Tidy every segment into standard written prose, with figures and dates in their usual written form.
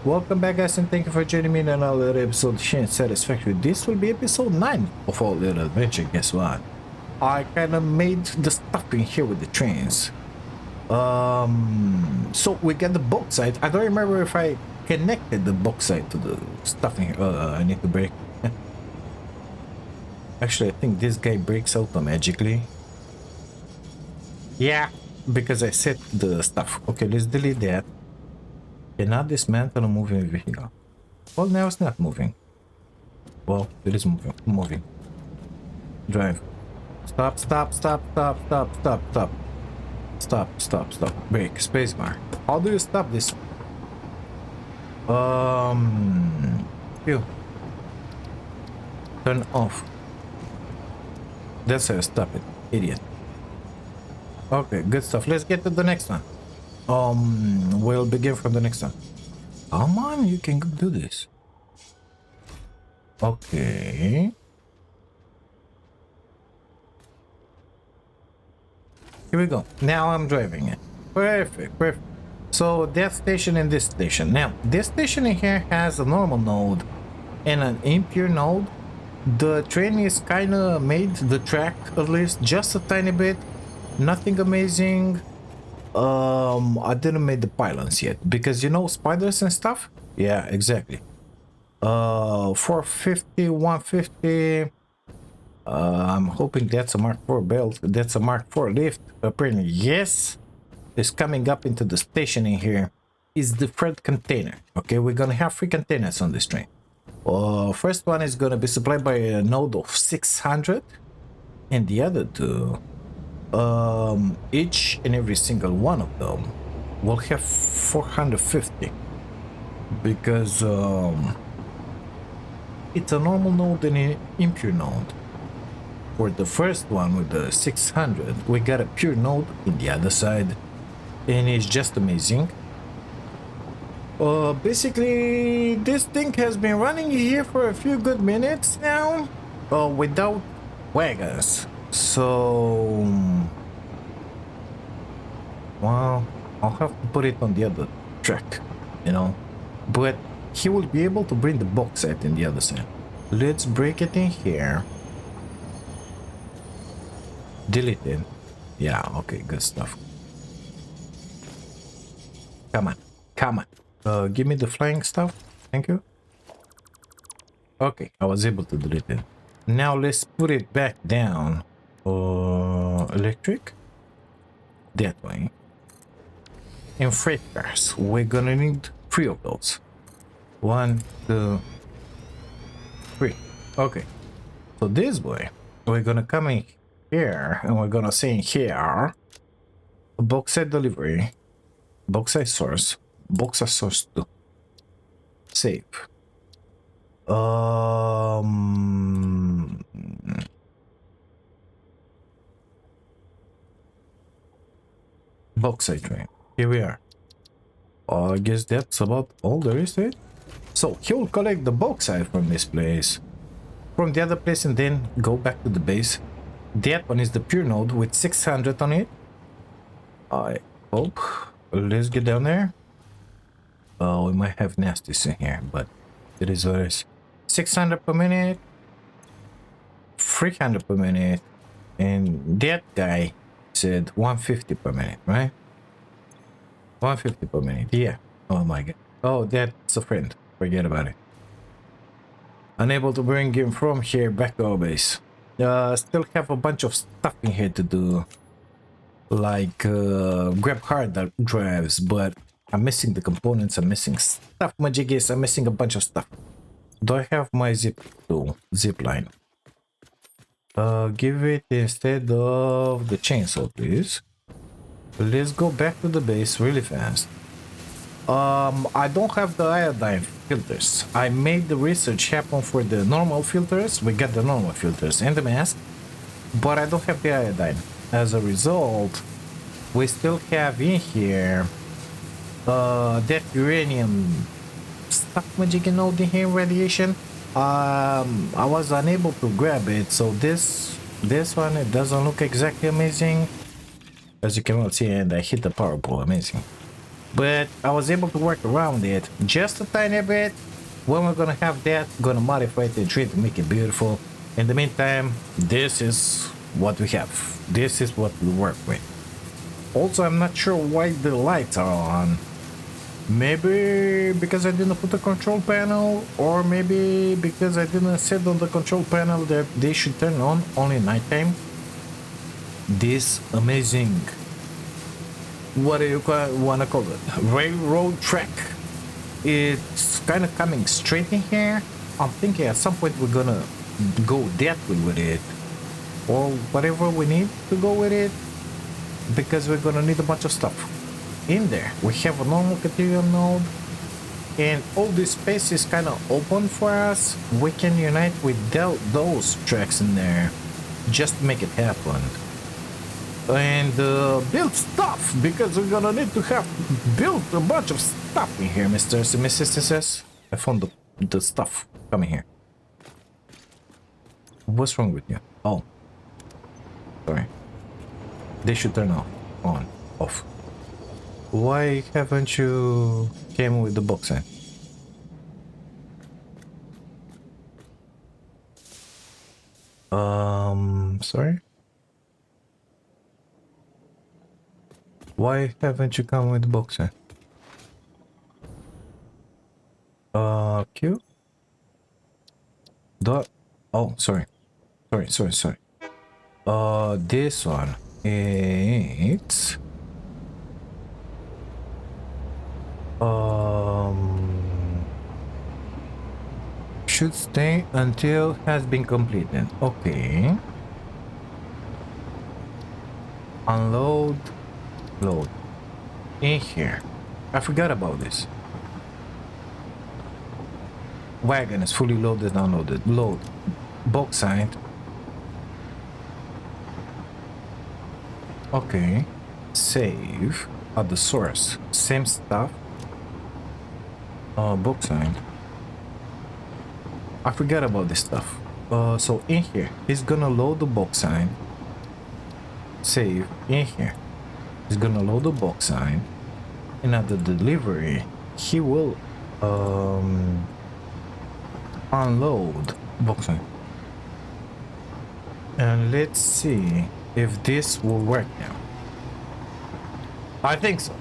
Welcome back, guys, and thank you for joining me in another episode of Satisfactory. This will be episode 9 of our little adventure. Guess what? I kind of made the stuff in here with the trains. So we got the bauxite. I don't remember if I connected the bauxite to the stuff in here. I need to break. Actually, I think this guy breaks automatically. Yeah, because I set the stuff. Okay, let's delete that. Cannot dismantle a moving vehicle. Well, now it's not moving. Well, it is moving. Moving. Drive. Stop, stop, stop, stop, stop, stop, stop. Stop, stop, stop. Brake. Spacebar. How do you stop this? Phew. Turn off. That's how you stop it. Idiot. Okay, good stuff. Let's get to the next one. We'll begin from the next one. Come on, you can do this. Okay. Here we go. Now I'm driving it. Perfect, perfect. So that station and this station. Now, this station in here has a normal node and an impure node. The train is kind of made, the track at least, just a tiny bit. Nothing amazing. I didn't make the pylons yet because you know spiders and stuff. Yeah, exactly. 450, 150. I'm hoping that's a Mark IV belt. That's a Mark IV lift. Apparently, yes. It's coming up into the station in here. Is the third container. Okay, we're gonna have 3 containers on this train. First one is gonna be supplied by a node of 600, and the other 2. Each and every single one of them will have 450 because it's a normal node and an impure node. For the first one with the 600, we got a pure node in the other side, and it's just amazing. Basically, this thing has been running here for a few good minutes now, without wagons. So, well, I'll have to put it on the other track, you know, but he will be able to bring the bauxite in the other side. Let's break it in here. Delete it. Yeah, okay, good stuff. Come on, come on. Give me the flying stuff. Thank you. Okay, I was able to delete it. Now let's put it back down. Electric. That way. And freight cars. We're gonna need 3 of those. 1, 2, 3. Okay. So this way, we're gonna come in here and we're gonna say in here bauxite delivery, bauxite source 2. Save. Bauxite train. Here we are. I guess that's about all there is to it. So he will collect the bauxite from this place, from the other place, and then go back to the base. That one is the pure node with 600 on it. I hope. Let's get down there. We might have nasties in here, but it is what it is. 600 per minute, 300 per minute, and that guy said 150 per minute, right? 150 per minute, yeah. Oh my god. Oh, that's a friend. Forget about it. Unable to bring him from here back to our base. Still have a bunch of stuff in here to do, like grab hard drives, but I'm missing the components. I'm missing stuff, majigis. I'm missing a bunch of stuff. Do I have my zip line? Give it instead of the chainsaw, please. Let's go back to the base really fast. I don't have the iodine filters. I made the research happen for the normal filters. We got the normal filters and the mask, but I don't have the iodine. As a result, we still have in here that uranium stuff magic node in here radiation. I was unable to grab it, so this one, it doesn't look exactly amazing, as you can all see, and I hit the power pole. Amazing. but I was able to work around it just a tiny bit. When we're gonna have that, gonna modify the tree to make it beautiful. In the meantime, this is what we have. This is what we work with. Also, I'm not sure why the lights are on. Maybe because I didn't put the control panel, or maybe because I didn't set on the control panel that they should turn on only nighttime. This amazing, what do you wanna call it, railroad track, it's kind of coming straight in here. I'm thinking at some point we're gonna go that way with it, or whatever we need to go with it, because we're gonna need a bunch of stuff in there. We have a normal material node, and all this space is kind of open for us. We can unite with those tracks in there just to make it happen, and build stuff, because we're gonna need to have built a bunch of stuff in here, Mr. and Mrs. I found the stuff coming here. What's wrong with you? Oh, sorry. They should turn off. Why haven't you came with the box in? Sorry? Why haven't you come with the box in? Q? Oh, sorry. Sorry. This one, it's... should stay until has been completed. Okay. Unload, load. In here. I forgot about this. Wagon is fully loaded, unloaded. Load. Bauxite. Okay. Save at the source. Same stuff. Bauxite. I forgot about this stuff. So in here, he's gonna load the bauxite. Save in here. He's gonna load the bauxite. And at the delivery, he will unload bauxite. And let's see if this will work now. I think so.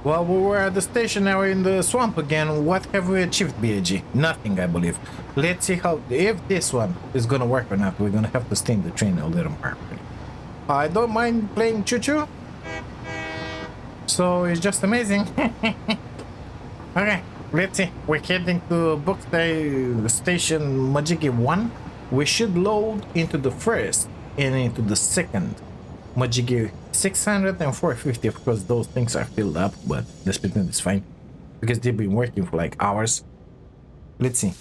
Well, we were at the station, now we're in the swamp again. What have we achieved, BAG? Nothing, I believe. Let's see how, if this one is gonna work or not. We're gonna have to stay in the train a little more. I don't mind playing choo-choo. So it's just amazing. Okay, let's see. We're heading to Bookstay Station Majigi 1. We should load into the first and into the second Majigi 600 and 450. Of course, those things are filled up, but the speed limit is fine because they've been working for like hours. Let's see.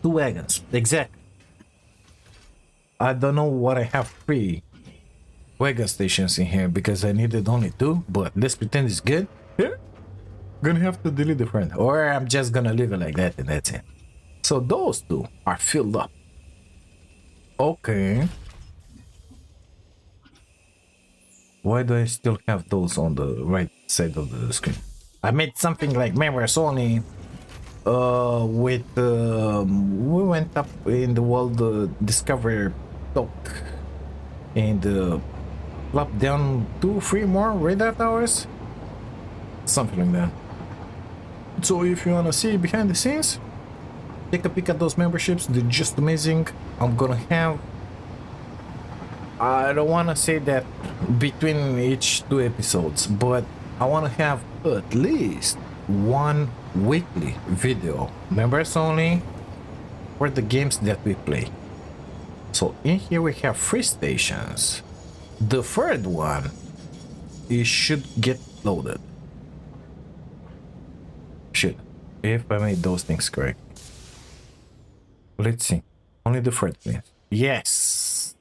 2 wagons, exactly. I don't know what I have 3 wagon stations in here because I needed only 2, but let's pretend it's good. Yeah. Gonna have to delete the friend, or I'm just gonna leave it like that and that's it. So those 2 are filled up. Okay. Why do I still have those on the right side of the screen? I made something like members only. We went up in the world discover talk and plop down 2-3 more radar towers, something like that. So if you wanna see behind the scenes, take a peek at those memberships. They're just amazing. I'm gonna have, I don't want to say that between each 2 episodes, but I want to have at least 1 weekly video, members only, for the games that we play. So in here we have 3 stations. The third one, it should get loaded. Should, if I made those things correct. Let's see. Only the third, please. Yes.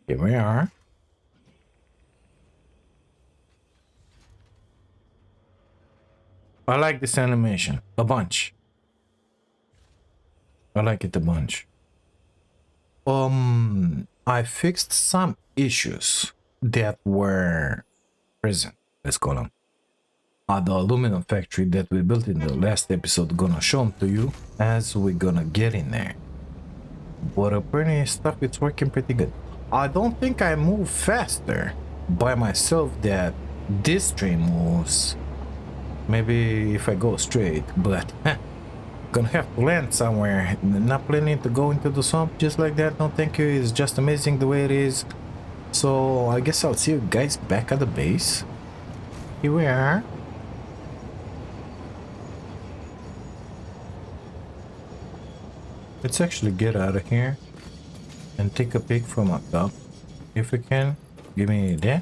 Here we are. I like this animation a bunch. I like it a bunch. I'm I fixed some issues that were present, let's call them, at the aluminum factory that we built in the last episode. Gonna show them to you as we're gonna get in there. But apparently stuff is working pretty good. I don't think I move faster by myself that this train moves. Maybe if I go straight, but gonna have to land somewhere. Not planning to go into the swamp just like that. No thank you, it's just amazing the way it is. So I guess I'll see you guys back at the base. Here we are. Let's actually get out of here and take a peek from up top if we can. Give me that.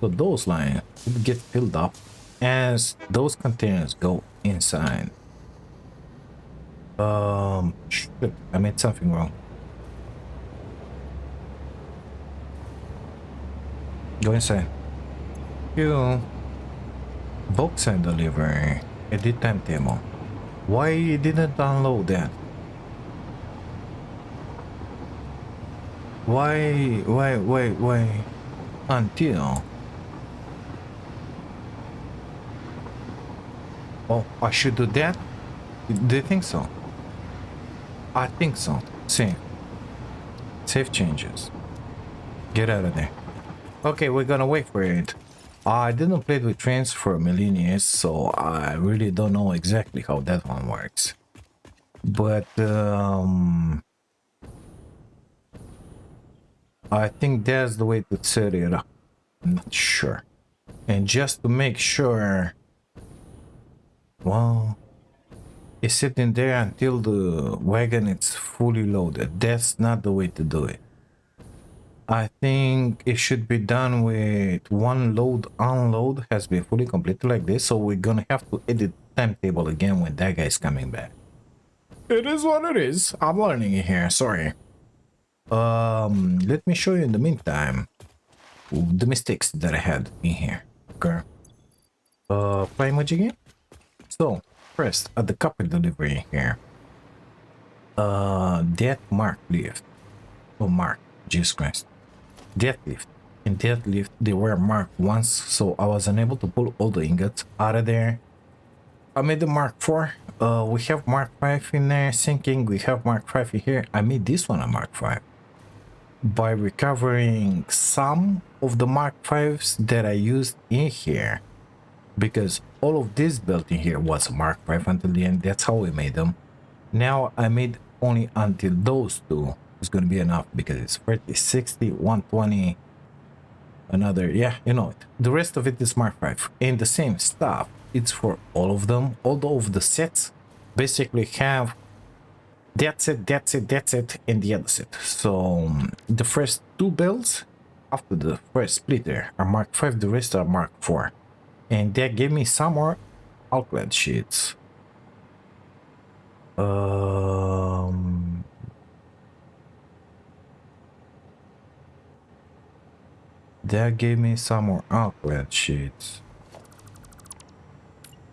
So those lines will get filled up as those containers go inside. Shit, I made something wrong. Go inside. You bauxite delivery. Edit timetable. Why you didn't download that? Why until? Oh, I should do that? Do you think so? I think so. Save. Save changes. Get out of there. Okay, we're gonna wait for it. I didn't play with trains for a million years, so I really don't know exactly how that one works. But I think that's the way to set it up. I'm not sure. And just to make sure, well, it's sitting there until the wagon is fully loaded. That's not the way to do it. I think it should be done with one load unload has been fully completed like this, so we're gonna have to edit timetable again when that guy's coming back. It is what it is. I'm learning it here, sorry. Let me show you in the meantime the mistakes that I had in here. Okay. Play image again. So first at the copper delivery here. That mark lift. Oh mark, Jesus Christ. Deadlift. In deadlift they were marked once, so I was unable to pull all the ingots out of there. I made the Mark 4. We have Mark 5 in there sinking. We have Mark 5 in here. I made this one a Mark 5 by recovering some of the Mark 5s that I used in here, because all of this built in here was Mark 5 until the end. That's how we made them. Now I made only until those two. It's gonna be enough because it's 30, 60, 120, another, yeah, you know it. The rest of it is Mark 5 and the same stuff. It's for all of them. All of the sets basically have that's it, and the other set. So the first two builds after the first splitter are Mark 5, the rest are Mark 4. And that gave me some more outlet sheets. That gave me some more outlet sheets.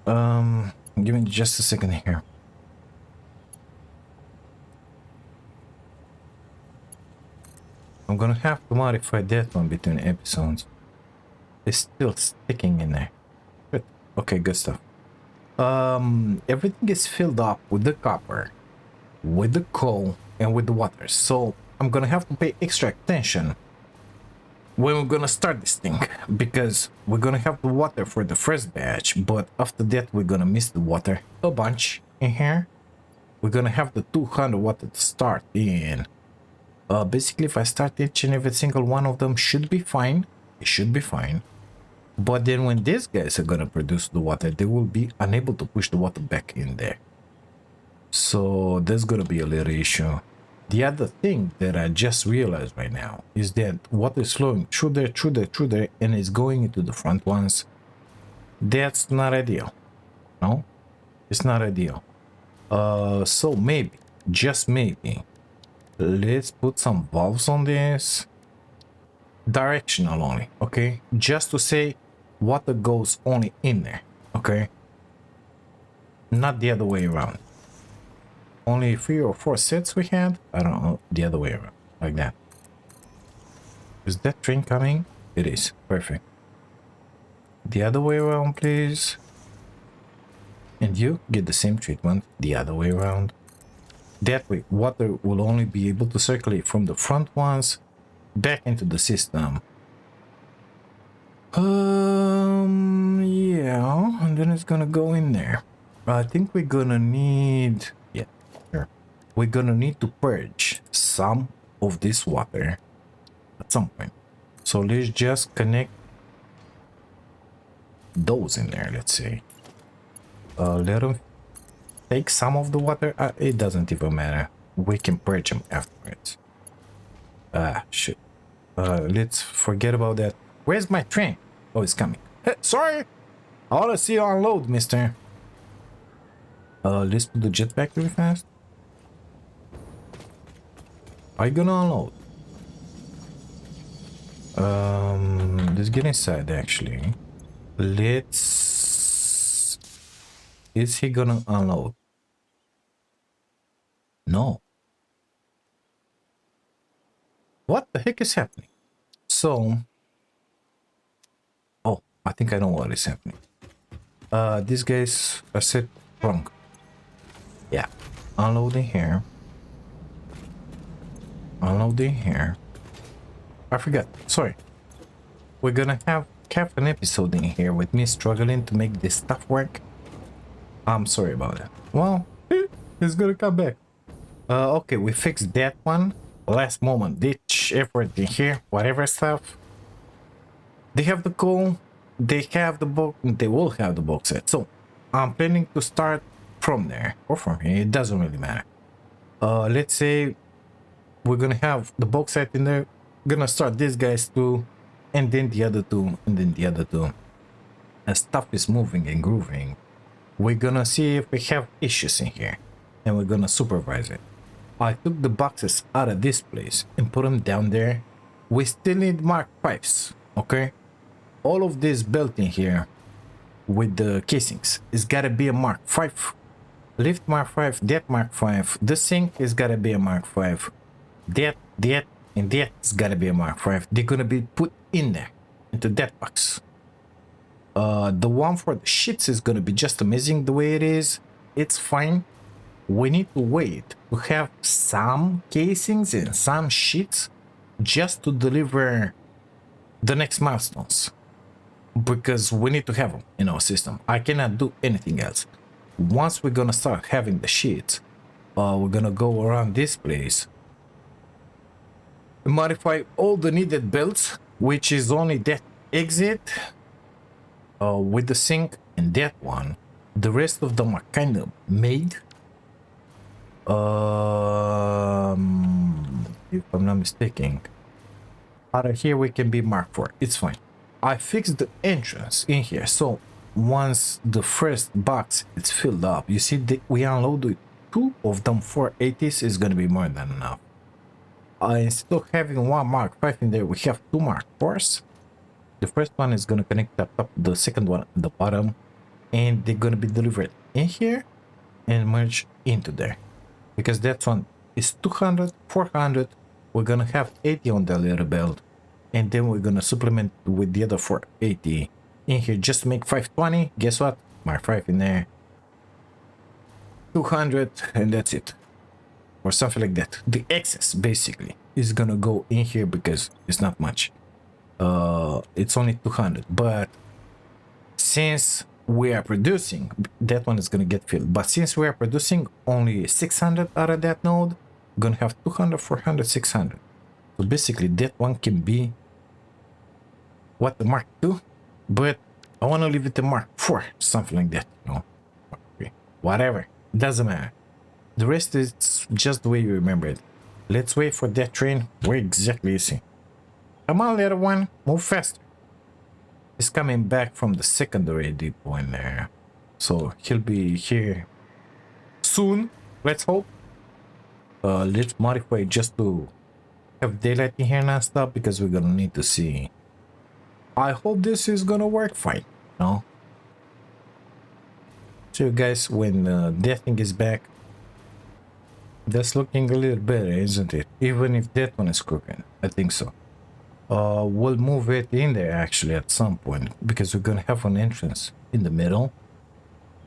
Give me just a second here. I'm gonna have to modify that one between episodes. It's still sticking in there. But okay, good stuff. Everything is filled up with the copper, with the coal, and with the water. So I'm gonna have to pay extra attention when we're gonna start this thing, because we're gonna have the water for the first batch, but after that we're gonna miss the water a bunch in here. We're gonna have the 200 water to start in. Basically if I start each and every single one of them should be fine. It should be fine. But then when these guys are gonna produce the water, they will be unable to push the water back in there. So there's gonna be a little issue. The other thing that I just realized right now is that water is flowing through there, and is going into the front ones. That's not ideal. No, it's not ideal. So maybe, just maybe, let's put some valves on this. Directional only, okay? Just to say water goes only in there, okay? Not the other way around. Only 3 or 4 sets we had. I don't know, the other way around, like that. Is that train coming? It is. Perfect. The other way around, please. And you get the same treatment the other way around. That way, water will only be able to circulate from the front ones back into the system. Yeah, and then it's gonna go in there. I think we're gonna need, yeah, sure. We're gonna need to purge some of this water at some point. So let's just connect those in there, let's say. Let them take some of the water. It doesn't even matter. We can purge them afterwards. Shit. Let's forget about that. Where's my train? Oh, it's coming. Hey, sorry. I want to see you unload, mister. Let's put the jetpack really fast. Are you gonna unload? Let's get inside, actually. Let's... Is he gonna unload? No. What the heck is happening? So... Oh, I think I know what is happening. These guys are set wrong. Yeah. Unloading here. Unloading here. I forgot. Sorry. We're gonna have an episode in here with me struggling to make this stuff work. I'm sorry about that. Well, it's gonna come back. Okay, we fixed that one. Last moment ditch effort in here. Whatever stuff. They have the coal. They have the box. They will have the box set. So I'm planning to start from there or from here. It doesn't really matter. Let's say we're gonna have the box set in there. Gonna start these guys too, and then the other two, and then the other two. As stuff is moving and grooving, we're gonna see if we have issues in here, and we're gonna supervise it. I took the boxes out of this place and put them down there. We still need Mark 5s, okay? All of this belt in here with the casings is gotta be a Mark 5. Lift Mark 5, that Mark 5. The sink is gotta be a Mark 5. That, and that's gotta be a Mark 5. They're gonna be put in there, into that box. The one for the shits is gonna be just amazing the way it is. It's fine. We need to wait to have some casings and some shits just to deliver the next milestones. Because we need to have them in our system. I cannot do anything else. Once we're gonna start having the shits, we're gonna go around this place, modify all the needed belts, which is only that exit with the sink and that one. The rest of them are kind of made. If I'm not mistaken, out of here we can be Mark 4. It's fine. I fixed the entrance in here, so once the first box is filled up, you see that we unloaded 2 of them 480s is gonna be more than enough. Instead of having one Mark 5 in there, we have 2 Mark 4s. The first one is gonna connect up top, the second one at the bottom, and they're gonna be delivered in here and merge into there. Because that one is 200, 400, we're gonna have 80 on the little belt, and then we're gonna supplement with the other 480 in here just to make 520. Guess what? Mark 5 in there, 200, and that's it, or something like that. The excess basically is gonna go in here because it's not much. It's only 200, but since we are producing, that one is gonna get filled, but since we are producing only 600 out of that node, we're gonna have 200, 400, 600. So basically that one can be what, the Mark 2, but I want to leave it the Mark 4, something like that, you know. Okay. Whatever, doesn't matter. The rest is just the way you remember it. Let's wait for that train. Where exactly is he? Come on, little one, move faster. He's coming back from the secondary depot in there, so he'll be here soon, let's hope. Let's modify just to have daylight in here non-stop, because we're gonna need to see. I hope this is gonna work fine, no? So you guys, when that thing is back, that's looking a little better, isn't it? Even if that one is crooked, I think so. We'll move it in there actually at some point because we're gonna have an entrance in the middle.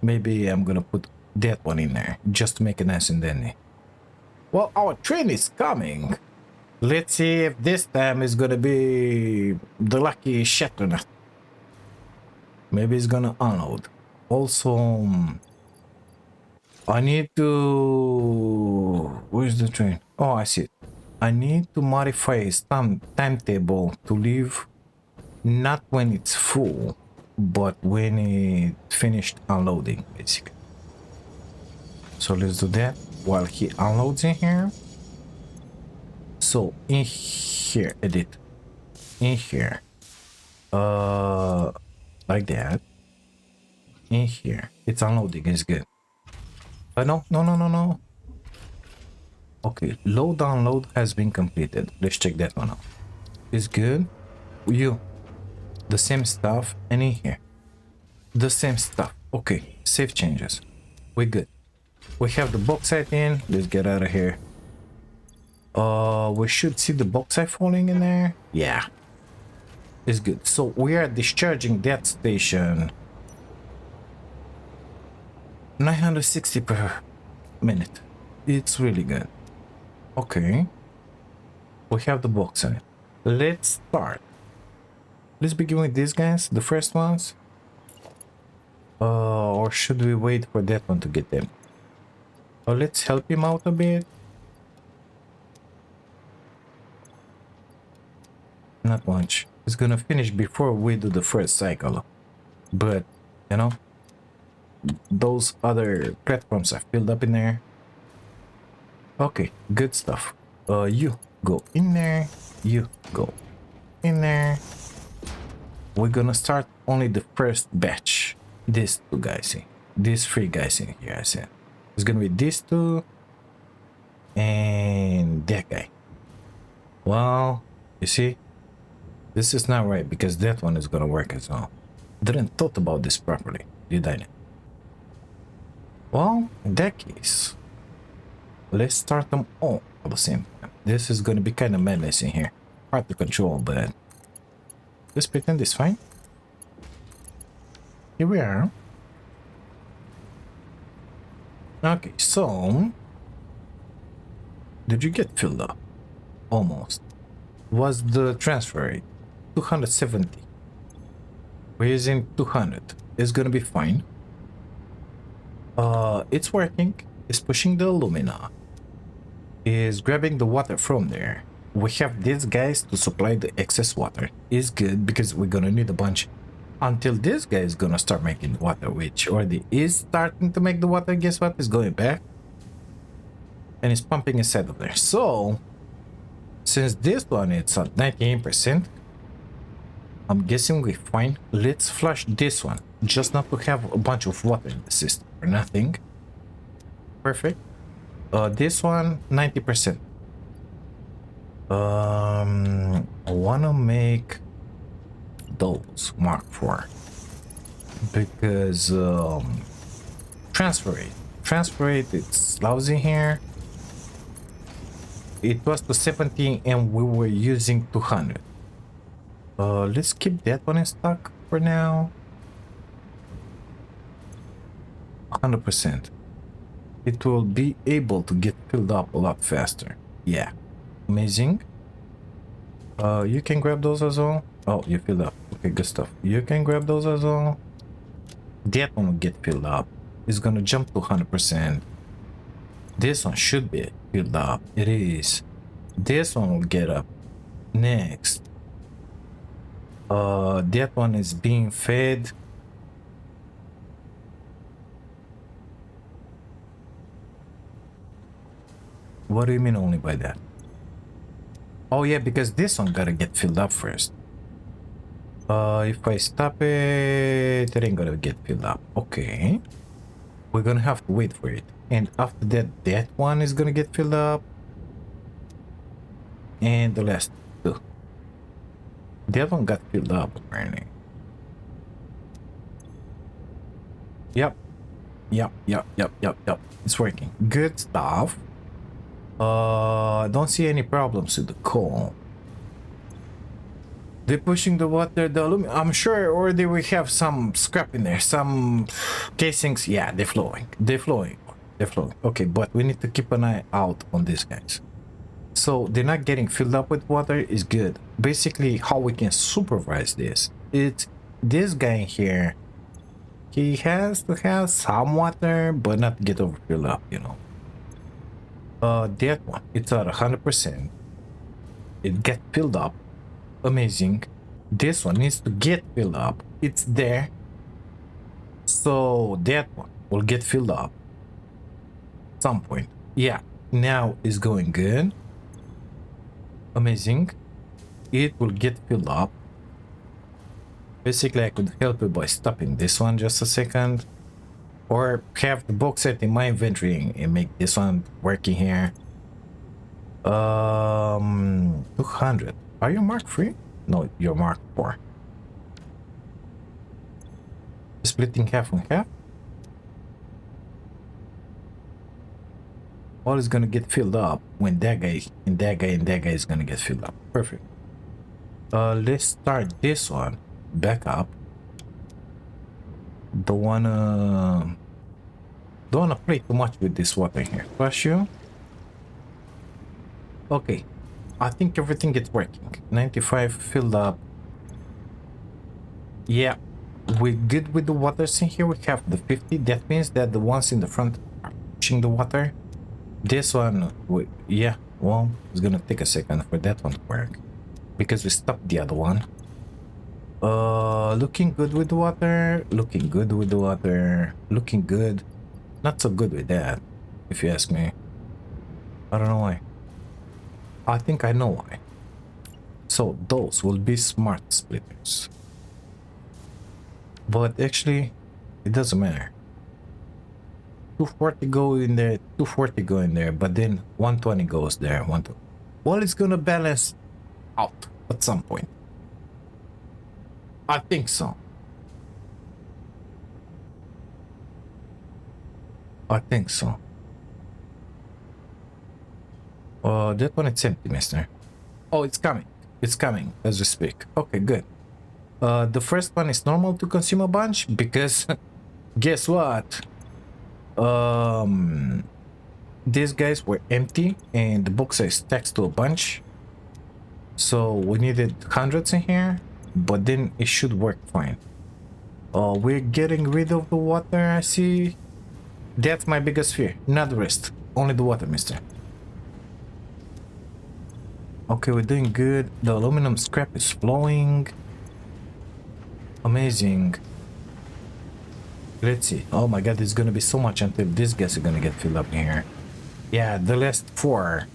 Maybe I'm gonna put that one in there just to make it nice and dandy. Well, our train is coming. Let's see if this time is gonna be the lucky shit or not. Maybe it's gonna unload. Also, I need to... Where's the train? Oh, I see it. I need to modify its timetable to leave not when it's full, but when it finished unloading, basically. So let's do that while he unloads in here. So in here, edit. In here. Like that. In here. It's unloading, it's good. No. Okay, load download has been completed. Let's check that one out. It's good. You. The same stuff, and in here. The same stuff. Okay, save changes. We're good. We have the bauxite in. Let's get out of here. We should see the bauxite falling in there. Yeah. It's good. So we are discharging that station. 960 per minute. It's really good. Okay. We have the bauxite. Let's start. Let's begin with these guys, the first ones. Or should we wait for that one to get them? Let's help him out a bit. Not much. It's gonna finish before we do the first cycle. But, you know, those other platforms are filled up in there. Okay, good stuff. You go in there. You go in there. We're gonna start only the first batch. These two guys in. These three guys in here, I said. It's gonna be these two. And that guy. Well, you see? This is not right because that one is gonna work as well. Didn't thought about this properly, did I? Well, in that case, let's start them all at the same time. This is gonna be kind of madness in here. Hard to control, but let's pretend it's fine. Here we are. Okay, so did you get filled up? Almost. Was the transfer rate 270? We're using 200. It's gonna be fine. It's working. It's pushing the alumina. Is grabbing the water from there. We have these guys to supply the excess water. Is good because we're gonna need a bunch until this guy is gonna start making water, which already is starting to make the water. Guess what? It's going back and it's pumping inside of there. So since this one is at 98%, I'm guessing we're fine. Let's flush this one just not to have a bunch of water in the system or nothing. Perfect. This one 90%. I wanna make those Mark IV because transfer rate it's lousy here. It was to 70 and we were using 200. Let's keep that one in stock for now. 100%. It will be able to get filled up a lot faster. Yeah, amazing. You can grab those as well. Oh, you filled up. Okay, good stuff. You can grab those as well. That one will get filled up. It's gonna jump to 100%. This one should be filled up. It is. This one will get up next. That one is being fed. What do you mean only by that? Oh yeah, because this one gotta get filled up first. If I stop it, it ain't gonna get filled up. Okay. We're gonna have to wait for it. And after that, that one is gonna get filled up. And the last two. That one got filled up apparently. Yep. It's working. Good stuff. Don't see any problems with the coal. They're pushing the water, the aluminum. I'm sure already we have some scrap in there, some casings. Yeah, they're flowing. They're flowing. They're flowing. Okay, but we need to keep an eye out on these guys. So they're not getting filled up with water is good. Basically, how we can supervise this, it's this guy here. He has to have some water, but not get overfilled up, you know. That one, it's at 100%. It get filled up. Amazing. This one needs to get filled up. It's there. So that one will get filled up. Some point. Yeah. Now it's going good. Amazing. It will get filled up. Basically, I could help you by stopping this one just a second. Or have the box set in my inventory and make this one working here. 200. Are you Mark 3? No, you're Mark 4. Splitting half and half. All is gonna get filled up when that guy and that guy and that guy is gonna get filled up. Perfect. Let's start this one back up. Don't wanna play too much with this water here. Trust you. Okay, I think everything is working. 95 filled up. Yeah, we're good with the waters in here. We have the 50. That means that the ones in the front are pushing the water. This one, yeah, well, it's gonna take a second for that one to work because we stopped the other one. Looking good with the water. Looking good with the water. Looking good. Not so good with that, if you ask me. I don't know why. I think I know why. So those will be smart splitters. But actually, it doesn't matter. 240 go in there, 240 go in there, but then 120 goes there. Well, it's gonna balance out at some point. I think so. I think so. That one it's empty, mister. Oh, it's coming. It's coming as we speak. Okay, good. The first one is normal to consume a bunch because guess what? These guys were empty and the box is stacked to a bunch. So we needed hundreds in here, but then it should work fine. We're getting rid of the water, I see. That's my biggest fear, not the rest. Only the water, mister. Okay, we're doing good. The aluminum scrap is flowing. Amazing. Let's see. Oh my god, there's gonna be so much until these guys are gonna get filled up in here. Yeah, the last 4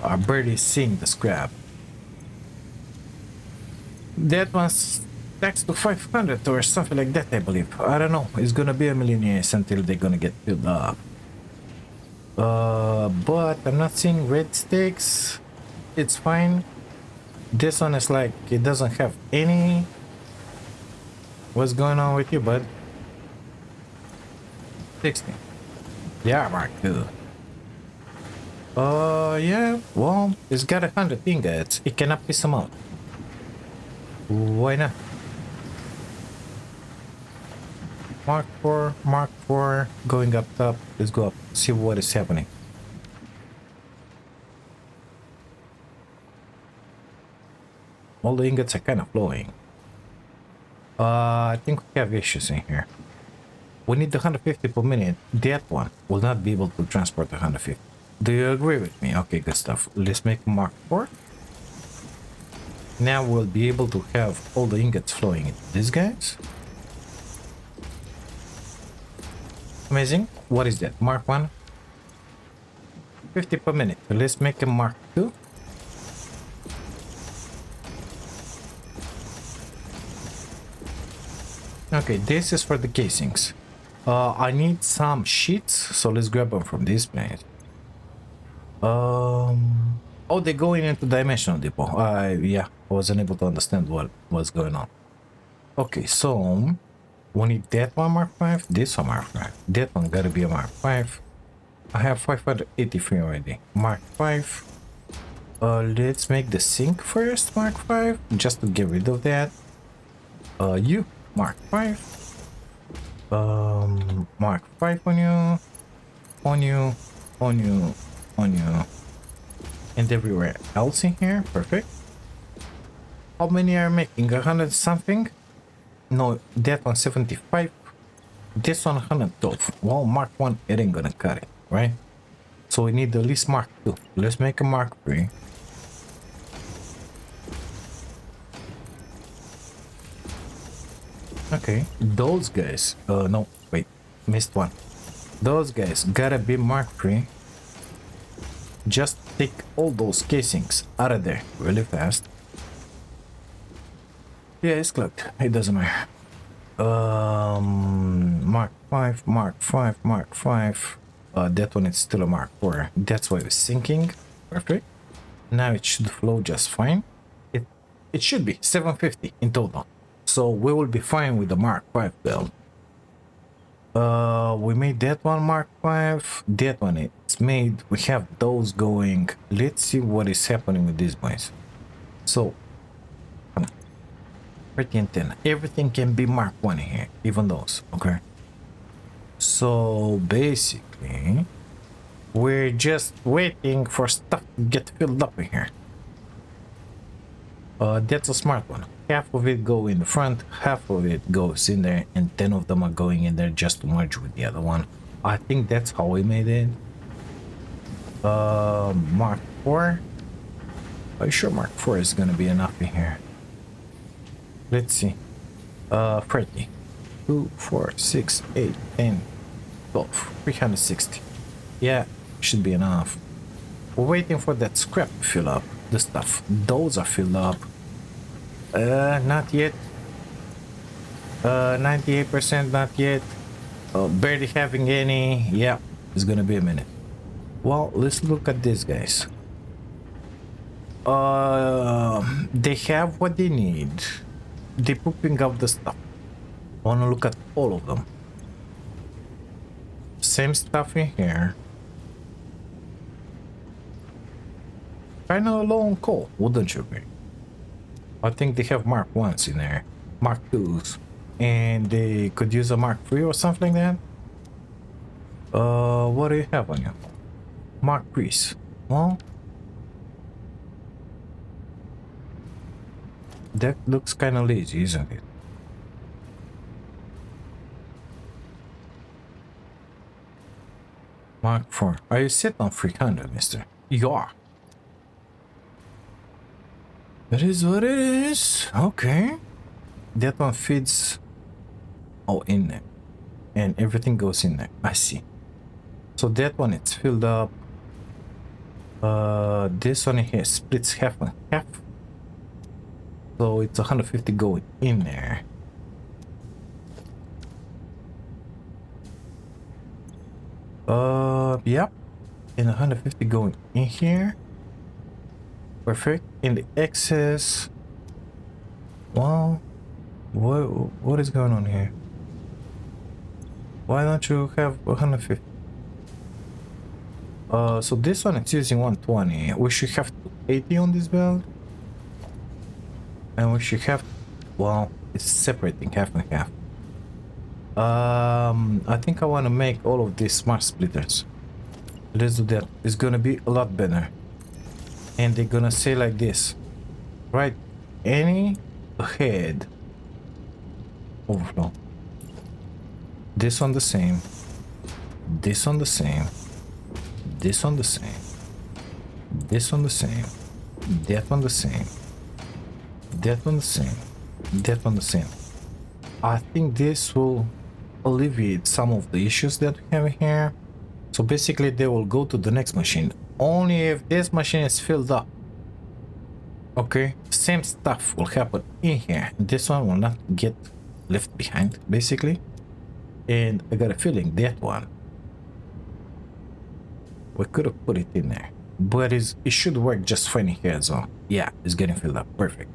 are barely seeing the scrap. That one's taxed to 500 or something like that, I believe. I don't know. It's gonna be a million years until they're gonna get filled up. But I'm not seeing red sticks. It's fine. This one is like, it doesn't have any. What's going on with you, bud? 60. Yeah, Mark 2. Yeah, well, it's got 100 ingots. It cannot piss them out. Why not? Mark 4, going up top. Let's go up, see what is happening. All the ingots are kind of flowing. I think we have issues in here. We need the 150 per minute. That one will not be able to transport the 150. Do you agree with me? Okay, good stuff. Let's make Mark 4. Now we'll be able to have all the ingots flowing into these guys. Amazing. What is that? Mark 1? 50 per minute. Let's make a Mark 2. Okay, this is for the casings. I need some sheets, so let's grab them from this place. Oh, they're going into dimensional depot. Yeah, I wasn't able to understand what was going on. Okay, so we need that one Mark 5, this one Mark 5. That one gotta be a Mark 5. I have 583 already. Mark 5. Let's make the sink first, Mark 5, just to get rid of that. You, Mark 5. Mark 5 on you, on you, on you, on you, and everywhere else in here. Perfect. How many are making? 100 something? No, that one 75. This one 112. Well, Mark 1, it ain't gonna cut it, right? So we need at least Mark 2. Let's make a Mark 3. Okay, those guys, no, wait, missed one. Those guys gotta be Mark 3. Just take all those casings out of there really fast. Yeah, it's clogged. It doesn't matter. Mark 5, Mark 5, Mark 5. That one is still a Mark 4. That's why it's sinking. Perfect. Now it should flow just fine. It should be 750 in total. So we will be fine with the Mark 5 build. We made that one Mark 5. That one it's made. We have those going. Let's see what is happening with these boys. So pretty antenna. Everything can be Mark 1 here, even those. Okay. So basically, we're just waiting for stuff to get filled up in here. That's a smart one. Half of it go in the front, half of it goes in there, and 10 of them are going in there just to merge with the other one. I think that's how we made it. Mark 4. Are you sure Mark 4 is gonna be enough in here? Let's see. 30. 2, 4, 6, 8, 10, 12. 360. Yeah, should be enough. We're waiting for that scrap to fill up. The stuff. Those are filled up. Not yet. 98%, not yet. Barely having any. Yeah, it's gonna be a minute. Well, let's look at these guys. They have what they need. They're pooping up the stuff. I wanna look at all of them. Same stuff in here. Kinda low on coal, wouldn't you be? I think they have Mark 1s in there. Mark 2s. And they could use a Mark 3 or something like that. What do you have on you? Mark 3s. Well, that looks kinda lazy, isn't it? Mark 4. Are you set on 300, mister? You are. That is what it is. Okay. That one feeds all in there. And everything goes in there. I see. So that one it's filled up. This one here splits half and half. So it's 150 going in there. Yep. And 150 going in here. Perfect. In the excess. Well, what is going on here? Why don't you have 150? So this one it's using 120. We should have 280 on this build. And we should have, well, it's separating half and half. I think I want to make all of these smart splitters. Let's do that. It's gonna be a lot better. And they're gonna say like this, right? Any ahead overflow. This on the same. This on the same. This on the same. This on the same. That one the same. That one the same. That one the same. I think this will alleviate some of the issues that we have here. So basically they will go to the next machine only if this machine is filled up. Okay, same stuff will happen in here. This one will not get left behind basically. And I got a feeling that one we could have put it in there, but it should work just fine here as well. Yeah, it's getting filled up. Perfect.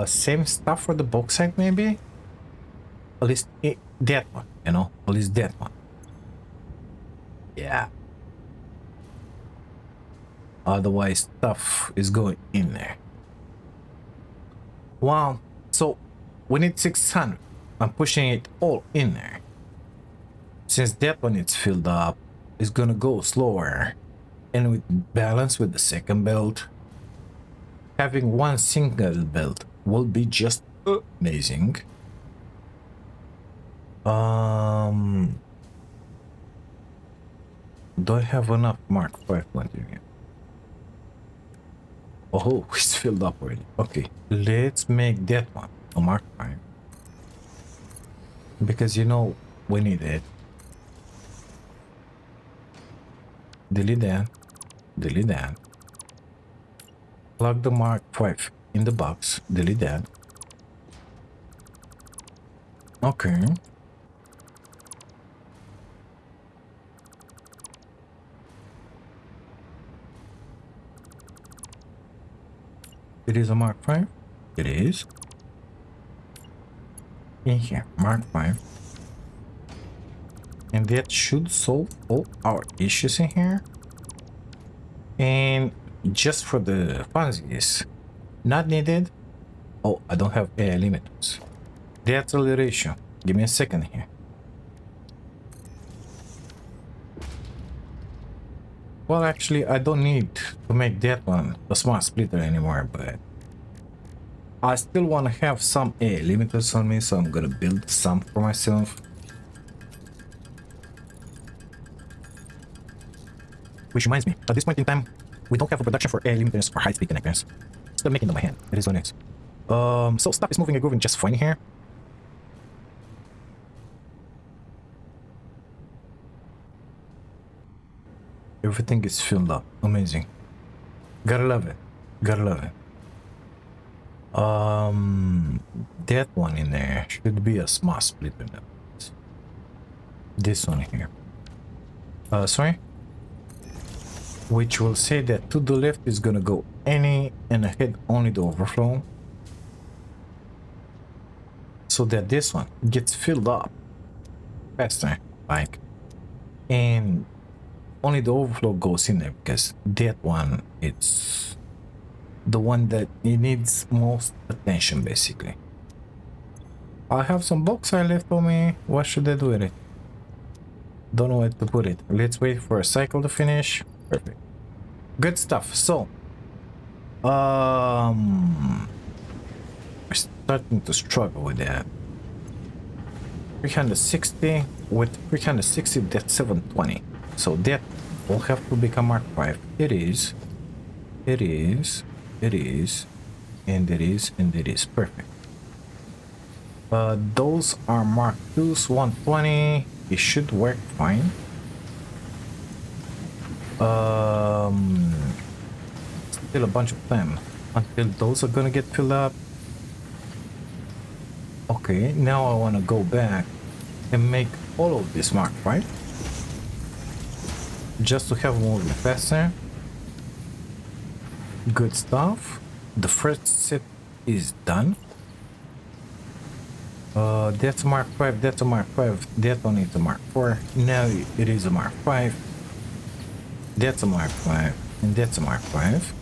Same stuff for the bauxite maybe. At least that one, you know, at least that one. Yeah. Otherwise, stuff is going in there. Wow. So we need 600. I'm pushing it all in there. Since that one is filled up, it's gonna go slower. And with balance with the second belt, having one single belt will be just amazing. Do I have enough Mark 5 pointer here? Oh, it's filled up already. Okay, let's make that one a Mark 5. Because you know, we need it. Delete that. Delete that. Plug the Mark 5 in the box. Delete that. Okay. It is a Mark 5. It is. In here, Mark 5. And that should solve all our issues in here. And just for the funsies, not needed. Oh, I don't have air limiters. The acceleration. Give me a second here. Well, actually, I don't need to make that one a smart splitter anymore, but I still want to have some air limiters on me, so I'm gonna build some for myself. Which reminds me, at this point in time, we don't have a production for air limiters or high-speed connectors. Still making them by hand. It is what it is. So stuff is moving and grooving just fine here. Everything is filled up. Amazing. Gotta love it. Gotta love it. That one in there should be a smart splitter now. This one here. Sorry? Which will say that to the left is gonna go any and ahead only the overflow. So that this one gets filled up faster, like, and only the overflow goes in there because that one, it's the one that it needs most attention basically. I have some bauxite left for me. What should I do with it? Don't know where to put it. Let's wait for a cycle to finish. Perfect. Good stuff. So we're starting to struggle with that. 360 with 360, that's 720. So that will have to become Mark 5. It is. It is. It is. And it is. And it is. Perfect. Those are Mark 2s, 120. It should work fine. Still a bunch of them until those are gonna get filled up. Okay, now I want to go back and make all of this Mark 5 just to have moving faster. Good stuff. The first set is done. That's a Mark 5, that's a Mark 5, that one is a Mark 4. Now it is a Mark 5. That's a Mark 5, and that's a Mark 5.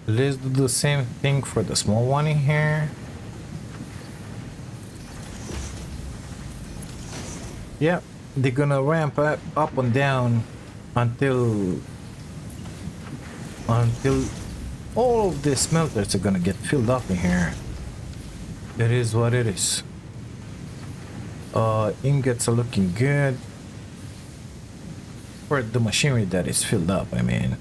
Let's do the same thing for the small one in here. Yeah, they're gonna ramp up and down until all of the smelters are gonna get filled up in here. It is what it is. Ingots are looking good for the machinery that is filled up. I mean,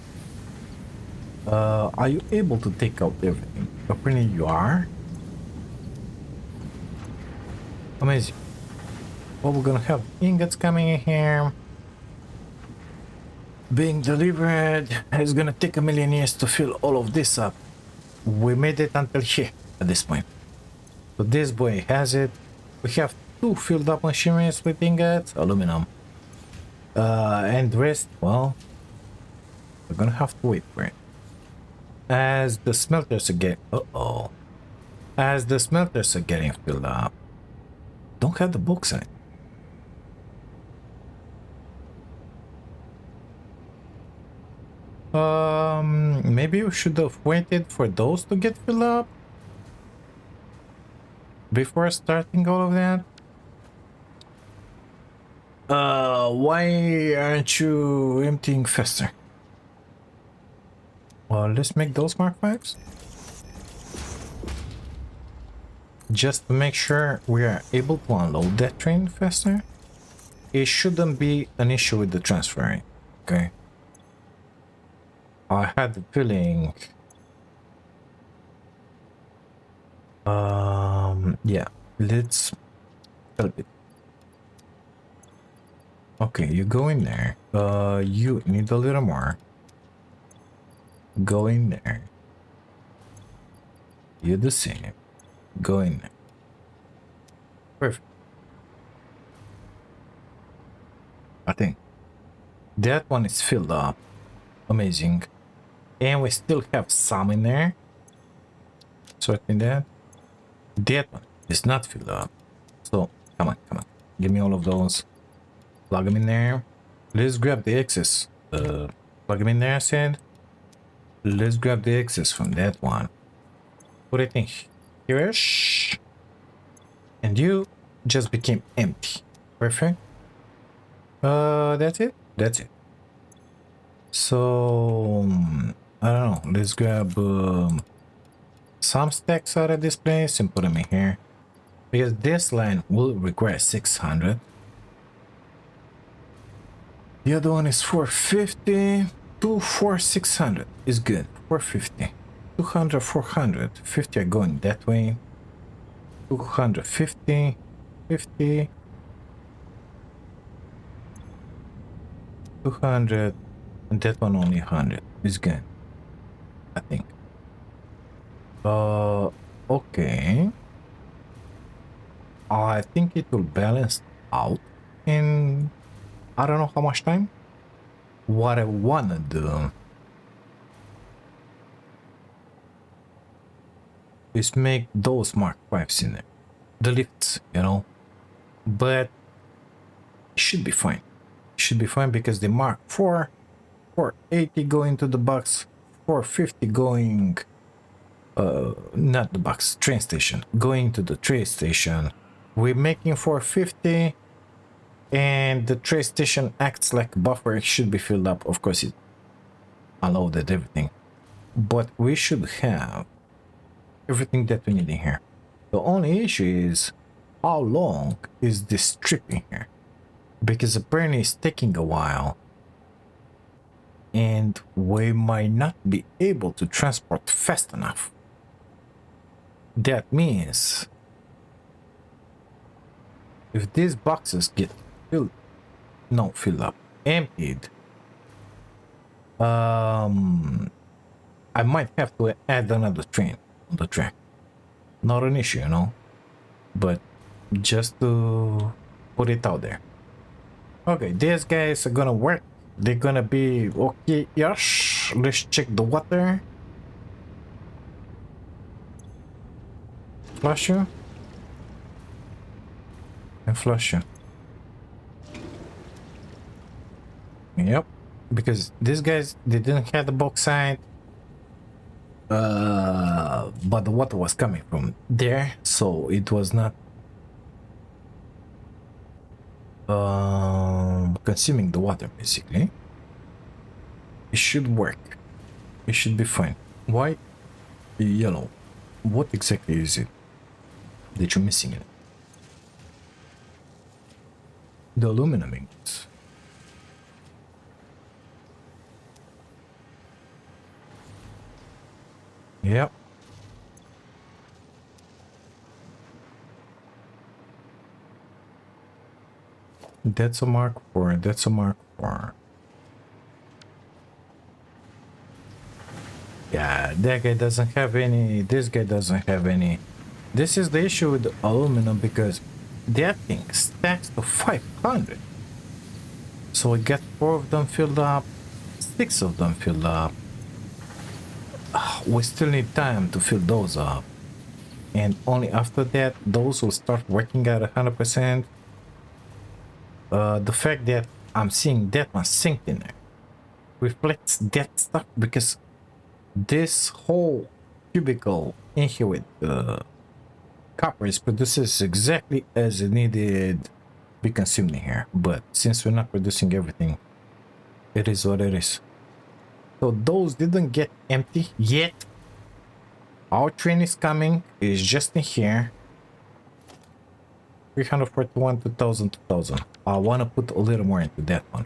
are you able to take out everything? Apparently you are. Amazing. Well, we're gonna have ingots coming in here, being delivered. It's gonna take a million years to fill all of this up. We made it until here at this point. So this boy has it. We have two filled up machineries with ingots, aluminum, and the rest, well, we're gonna have to wait for it. As the smelters are as the smelters are getting filled up, don't have the bauxite. Maybe we should have waited for those to get filled up before starting all of that. Why aren't you emptying faster? Well, let's make those Mark 5s. Just to make sure we are able to unload that train faster. It shouldn't be an issue with the transferring, okay? I had the feeling... yeah, let's help it. Okay, you go in there. You need a little more. Go in there. You the same. Go in there. Perfect. I think that one is filled up. Amazing. And we still have some in there. Sorting that. That one is not filled up. So, come on, come on. Give me all of those. Plug them in there. Let's grab the excess. Plug them in there, I said. Let's grab the excess from that one. Put it in here-ish. And you just became empty. Perfect. That's it. That's it. So, I don't know. Let's grab some stacks out of this place and put them in here. Because this line will require 600. The other one is 450. 600 is good. 450. 200, 400. 50 are going that way. 250. 50. 200. And that one only 100 is good, I think. Okay. I think it will balance out in I don't know how much time. What I wanna do is make those Mark 5s in there, the lifts, you know, but it should be fine. It should be fine because the Mark 4, 480 going to the box, 450 going, not the box, train station, going to the train station. We're making 450 and the train station acts like a buffer. It should be filled up. Of course, it unloaded everything, but we should have everything that we need in here. The only issue is how long is this trip in here, because apparently it's taking a while and we might not be able to transport fast enough. That means if these boxes get filled up, emptied, I might have to add another train on the track. Not an issue, you know, but just to put it out there. Okay, these guys are gonna work. They're gonna be okay. Yes, let's check the water. Flush you and flush you. Yep, because these guys, they didn't have the bauxite, but the water was coming from there, so it was not consuming the water. Basically, it should work. It should be fine. Why yellow? What exactly is it that you're missing in it? The aluminum ingots. Yep. That's a Mark 4. That's a Mark 4. Yeah, that guy doesn't have any. This guy doesn't have any. This is the issue with the aluminum, because that thing stacks to 500. So we get 4 of them filled up, 6 of them filled up. We still need time to fill those up, and only after that those will start working at 100%. The fact that I'm seeing that one synced in there reflects that stuff because this whole cubicle in here with copper is produces exactly as it needed be consumed in here. But since we're not producing everything, it is what it is. So those didn't get empty yet. Our train is coming. It's just in here. 341, 2000, 2000. I want to put a little more into that one.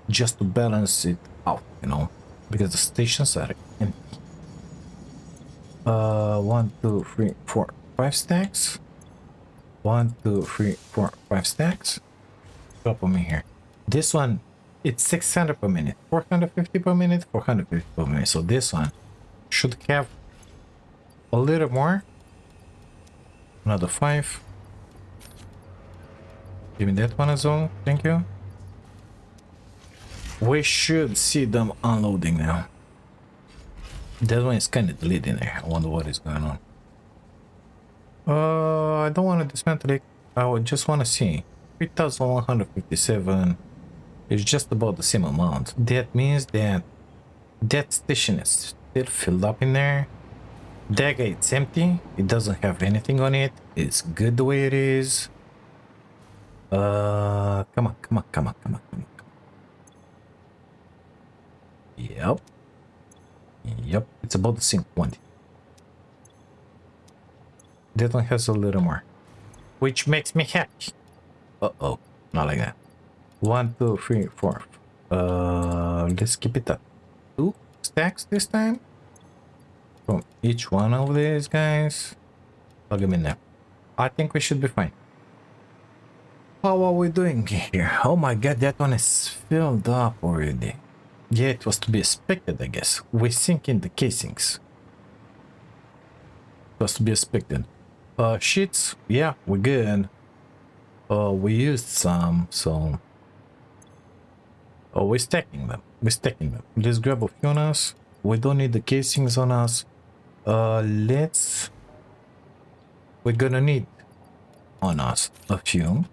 Just to balance it out, you know. Because the stations are empty. 1, 2, 3, 4, 5 stacks. 1, 2, 3, 4, 5 stacks. Drop them in here. This one, it's 600 per minute. 450 per minute, 450 per minute. So this one should have a little more. Another 5. Give me that one as well. Thank you. We should see them unloading now. That one is kind of deleted there. I wonder what is going on. I don't want to dismantle it. I would just want to see. 3157 is just about the same amount. That means that that station is still filled up in there. That guy, it's empty. It doesn't have anything on it. It's good the way it is. Come on, come on, come on, come on, come on. Yep. Yep, it's about the same quantity. That one has a little more, which makes me happy. Uh-oh, not like that. 1, 2, 3, 4. Let's keep it up. 2 stacks this time. From each one of these guys. Plug them in there. I think we should be fine. How are we doing here? Oh my god, that one is filled up already. Yeah, it was to be expected, I guess. We sink in the casings. It was to be expected. Sheets, yeah, we're good. We used some, so... Oh, we're stacking them. We're stacking them. Let's grab a few on us. We don't need the casings on us. Let's... We're gonna need on us a few.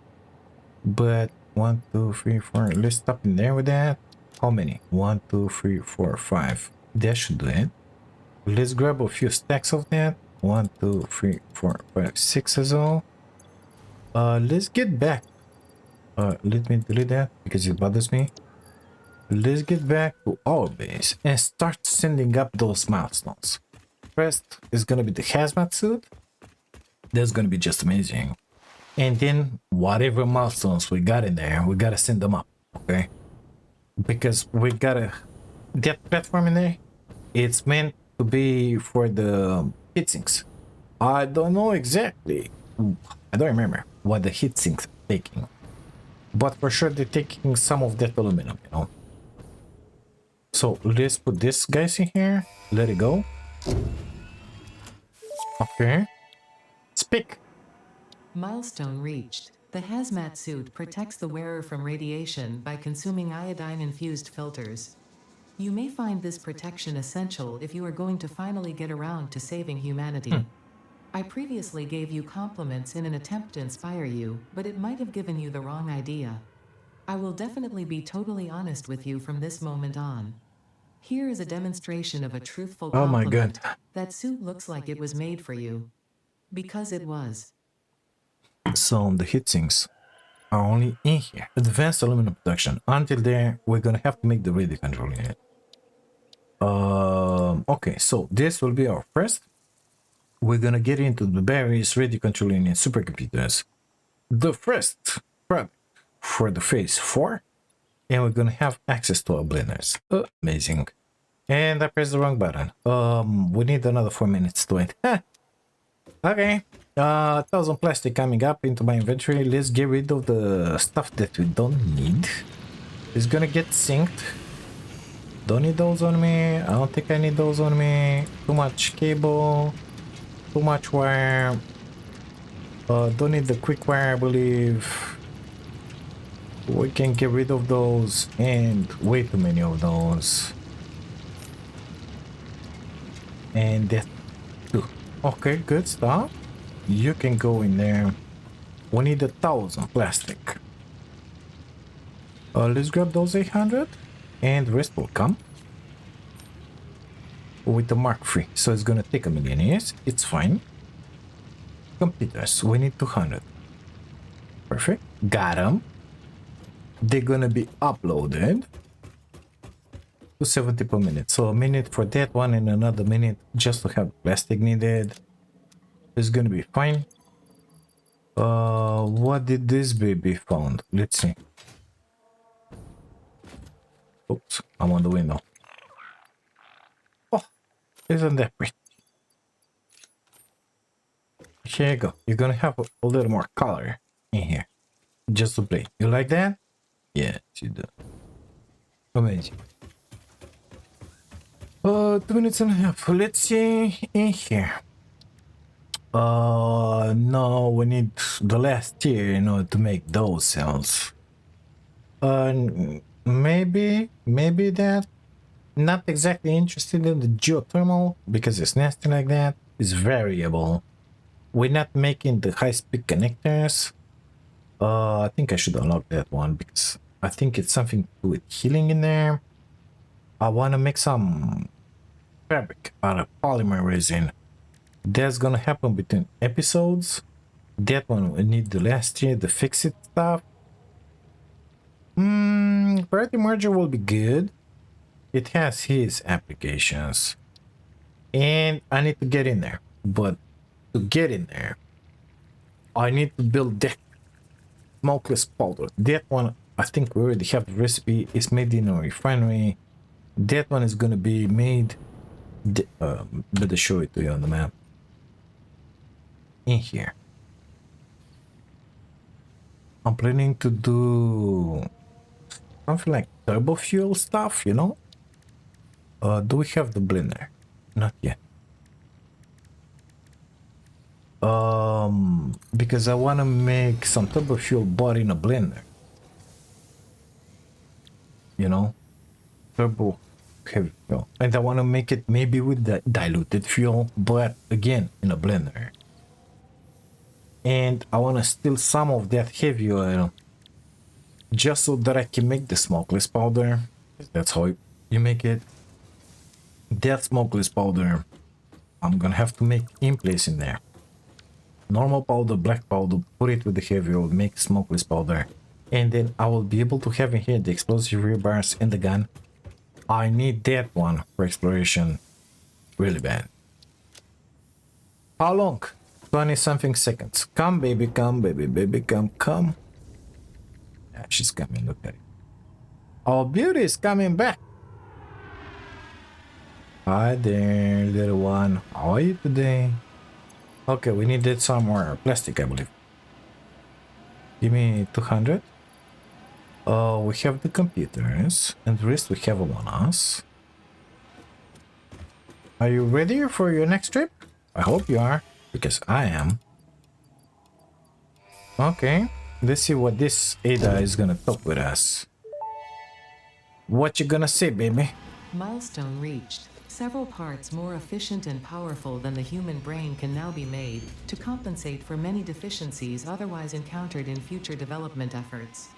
But 1, 2, 3, 4. Let's stop in there with that. How many? 1, 2, 3, 4, 5. That should do it. Let's grab a few stacks of that. 1, 2, 3, 4, 5, 6 as well. Let's get back. Let me delete that because it bothers me. Let's get back to our base and start sending up those milestones. First is gonna be the hazmat suit. That's gonna be just amazing. And then whatever milestones we got in there, we gotta send them up, okay? Because we gotta... That platform in there, it's meant to be for the heatsinks. I don't know exactly. I don't remember what the heatsinks are taking. But for sure they're taking some of that aluminum, you know? So let's put this guys in here. Let it go. Okay. Speak. Milestone reached. The hazmat suit protects the wearer from radiation by consuming iodine-infused filters. You may find this protection essential if you are going to finally get around to saving humanity. I previously gave you compliments in an attempt to inspire you, but it might have given you the wrong idea. I will definitely be totally honest with you from this moment on. Here is a demonstration of a truthful compliment. Oh my god. That suit looks like it was made for you. Because it was. So the heatsinks are only in here. Advanced aluminum production. Until there, we're gonna have to make the radio control unit. Okay, so this will be our first. We're gonna get into the various radio control unit supercomputers. The first product for the phase 4. And we're gonna have access to our blenders. Amazing. And I pressed the wrong button. We need another 4 minutes to it. Okay. 1,000 plastic coming up into my inventory. Let's get rid of the stuff that we don't need. It's gonna get synced. Don't need those on me. I don't think I need those on me. Too much cable. Too much wire. Don't need the quick wire, I believe. We can get rid of those, and way too many of those. And that too. Okay, good stuff. You can go in there. We need 1,000 plastic. Let's grab those 800. and the rest will come with the Mark III. So it's gonna take a million years. It's fine. Computers, we need 200. Perfect. Got them. They're gonna be uploaded to 70 per minute. So a minute for that one and another minute just to have plastic needed. It's gonna be fine. What did this baby found? Let's see. Oops, I'm on the window. Oh, isn't that pretty? Here you go. You're gonna have a little more color in here. Just to play. You like that? Yeah, you do. Amazing. 2 minutes and a half. Let's see in here. No, we need the last tier in order to make those cells. Maybe that. Not exactly interested in the geothermal because it's nasty like that. It's variable. We're not making the high-speed connectors. I think I should unlock that one because I think it's something to do with healing in there. I want to make some fabric out of polymer resin. That's gonna happen between episodes. That one we need the last year, the fix it stuff. Priority merger will be good. It has his applications. And I need to get in there. But to get in there, I need to build that smokeless powder. That one, I think we already have the recipe. It's made in a refinery. That one is gonna be made. Better show it to you on the map. In here. I'm planning to do something like turbo fuel stuff, you know? Do we have the blender? Not yet. Because I want to make some turbo fuel but in a blender. You know? Turbo heavy fuel. And I want to make it maybe with the diluted fuel, but again, in a blender. And I want to steal some of that heavy oil just so that I can make the smokeless powder. That's how you make it. That smokeless powder, I'm gonna have to make in place in there. Normal powder, black powder, put it with the heavy oil, make smokeless powder. And then I will be able to have in here the explosive rear bars and the gun. I need that one for exploration really bad. How long? 20 something seconds. Come baby, baby, come. Yeah, she's coming, look at it. Our beauty is coming back. Hi there, little one. How are you today? Okay, we needed some more plastic, I believe. Give me 200. We have the computers, and the rest we have on us. Are you ready for your next trip? I hope you are, because I am. Okay, let's see what this Ada is gonna talk with us. What you gonna say, baby? Milestone reached. Several parts more efficient and powerful than the human brain can now be made to compensate for many deficiencies otherwise encountered in future development efforts.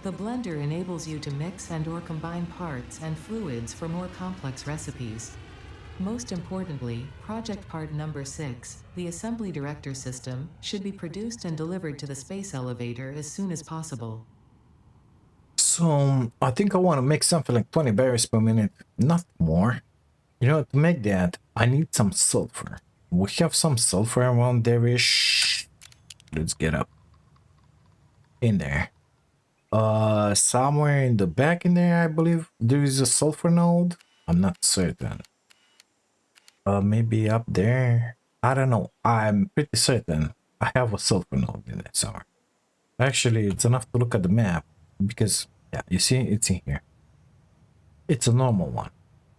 The blender enables you to mix and/or combine parts and fluids for more complex recipes. Most importantly, project part number 6, the assembly director system, should be produced and delivered to the space elevator as soon as possible. So, I think I want to make something like 20 berries per minute, not more. You know, to make that, I need some sulfur. We have some sulfur around there-ish. Let's get up. In there. Somewhere in the back in there, I believe, there is a sulfur node. I'm not certain. Maybe up there. I don't know. I'm pretty certain I have a sulfur node in that somewhere. Actually, it's enough to look at the map because, yeah, you see, it's in here. It's a normal one.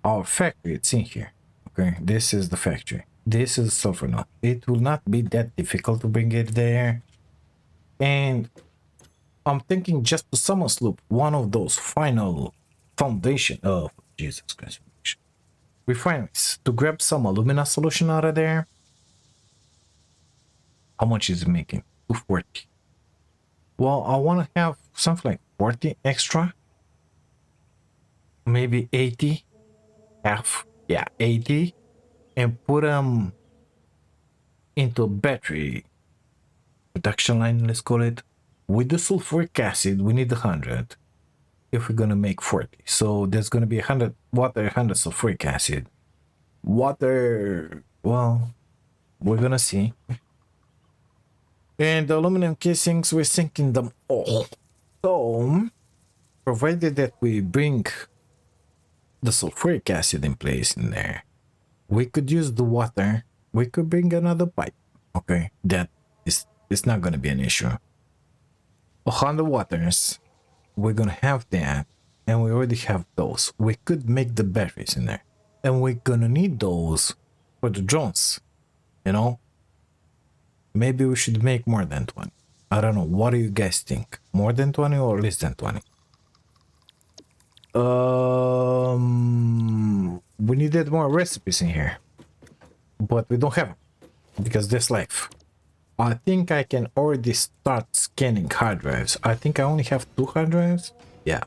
Our factory, it's in here. Okay, this is the factory. This is sulfur node. It will not be that difficult to bring it there. And I'm thinking just to summons loop one of those final foundation of Jesus Christ refineries to grab some alumina solution out of there. How much is it making? 240. Well, I want to have something like 40 extra. maybe 80, half, yeah, 80, and put them into a battery production line, let's call it. With the sulfuric acid, we need 100 if we're gonna make 40. So there's gonna be 100 water, 100 sulfuric acid. Water, well, we're gonna see. And the aluminum casings, we're sinking them all. So, provided that we bring the sulfuric acid in place in there, we could use the water. We could bring another pipe. Okay, that is it's not gonna be an issue. 100 waters, we're gonna have that, and we already have those. We could make the batteries in there, and we're gonna need those for the drones. You know, maybe we should make more than 20. I don't know. What do you guys think? More than 20 or less than 20? We needed more recipes in here, but we don't have them because that's life. I think I can already start scanning hard drives. I think I only have 2 hard drives. Yeah,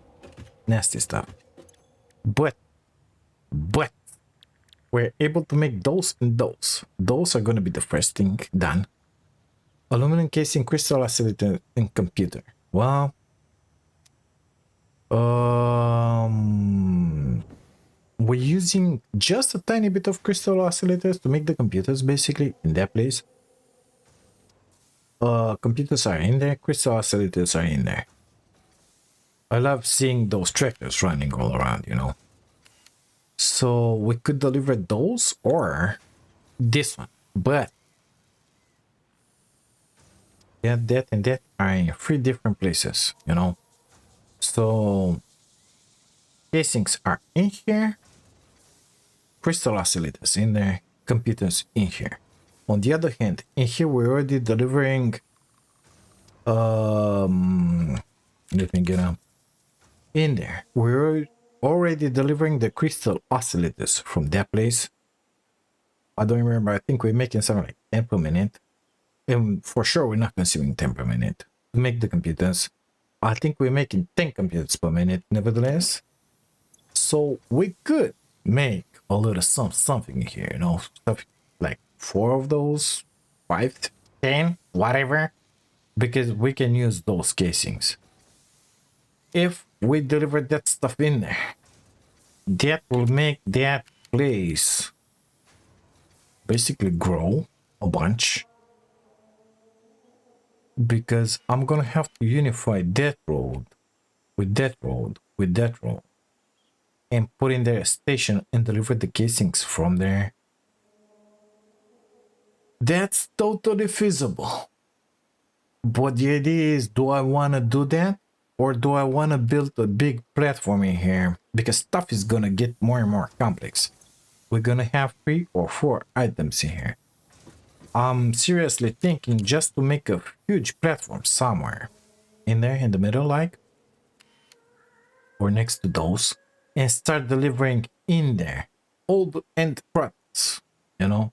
nasty stuff. But we're able to make those and those. Those are going to be the first thing done. Aluminum casing, crystal oscillator, and computer. Well, we're using just a tiny bit of crystal oscillators to make the computers, basically, in that place. Computers are in there, crystal oscillators are in there. I love seeing those tractors running all around, you know. So we could deliver those or this one, but yeah, that and that are in 3 different places, you know. So casings are in here, crystal oscillators in there, computers in here. On the other hand, in here we're already delivering let me get up. In there, we're already delivering the crystal oscillators from that place. I don't remember, I think we're making something like 10 per minute. And for sure we're not consuming 10 per minute to make the computers. I think we're making 10 computers per minute nevertheless. So we could make a little something here, you know, stuff like 4 of those, 5, 10, whatever, because we can use those casings. If we deliver that stuff in there, that will make that place basically grow a bunch, because I'm gonna have to unify that road with that road with that road and put in there a station and deliver the casings from there. That's totally feasible. But the idea is, do I want to do that? Or do I want to build a big platform in here? Because stuff is going to get more and more complex. We're going to have 3 or 4 items in here. I'm seriously thinking just to make a huge platform somewhere. In there, in the middle, like. Or next to those. And start delivering in there all the end products. You know?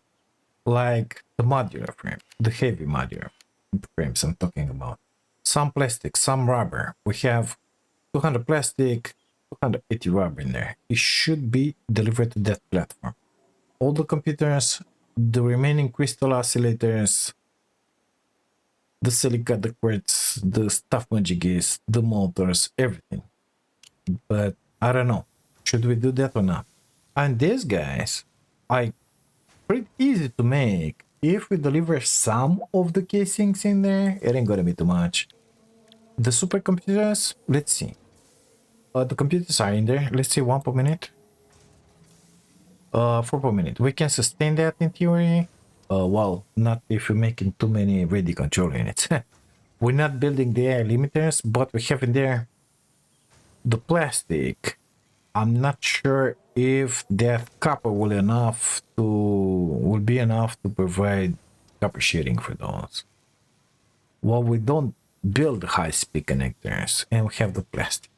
Like the modular frame. The heavy modular frames I'm talking about. Some plastic, some rubber. We have 200 plastic, 280 rubber in there. It should be delivered to that platform. All the computers, the remaining crystal oscillators, the silica, the quartz, the stuff majigis, the motors, everything. But I don't know. Should we do that or not? And these guys, pretty easy to make. If we deliver some of the casings in there, it ain't gonna be too much. The supercomputers, let's see. The computers are in there. Let's see, 1 per minute. 4 per minute. We can sustain that in theory. Well, not if we're making too many ready control units. We're not building the air limiters, but we have in there the plastic. I'm not sure if that copper will be enough to provide copper sheeting for those. Well, we don't build high-speed connectors, and we have the plastic.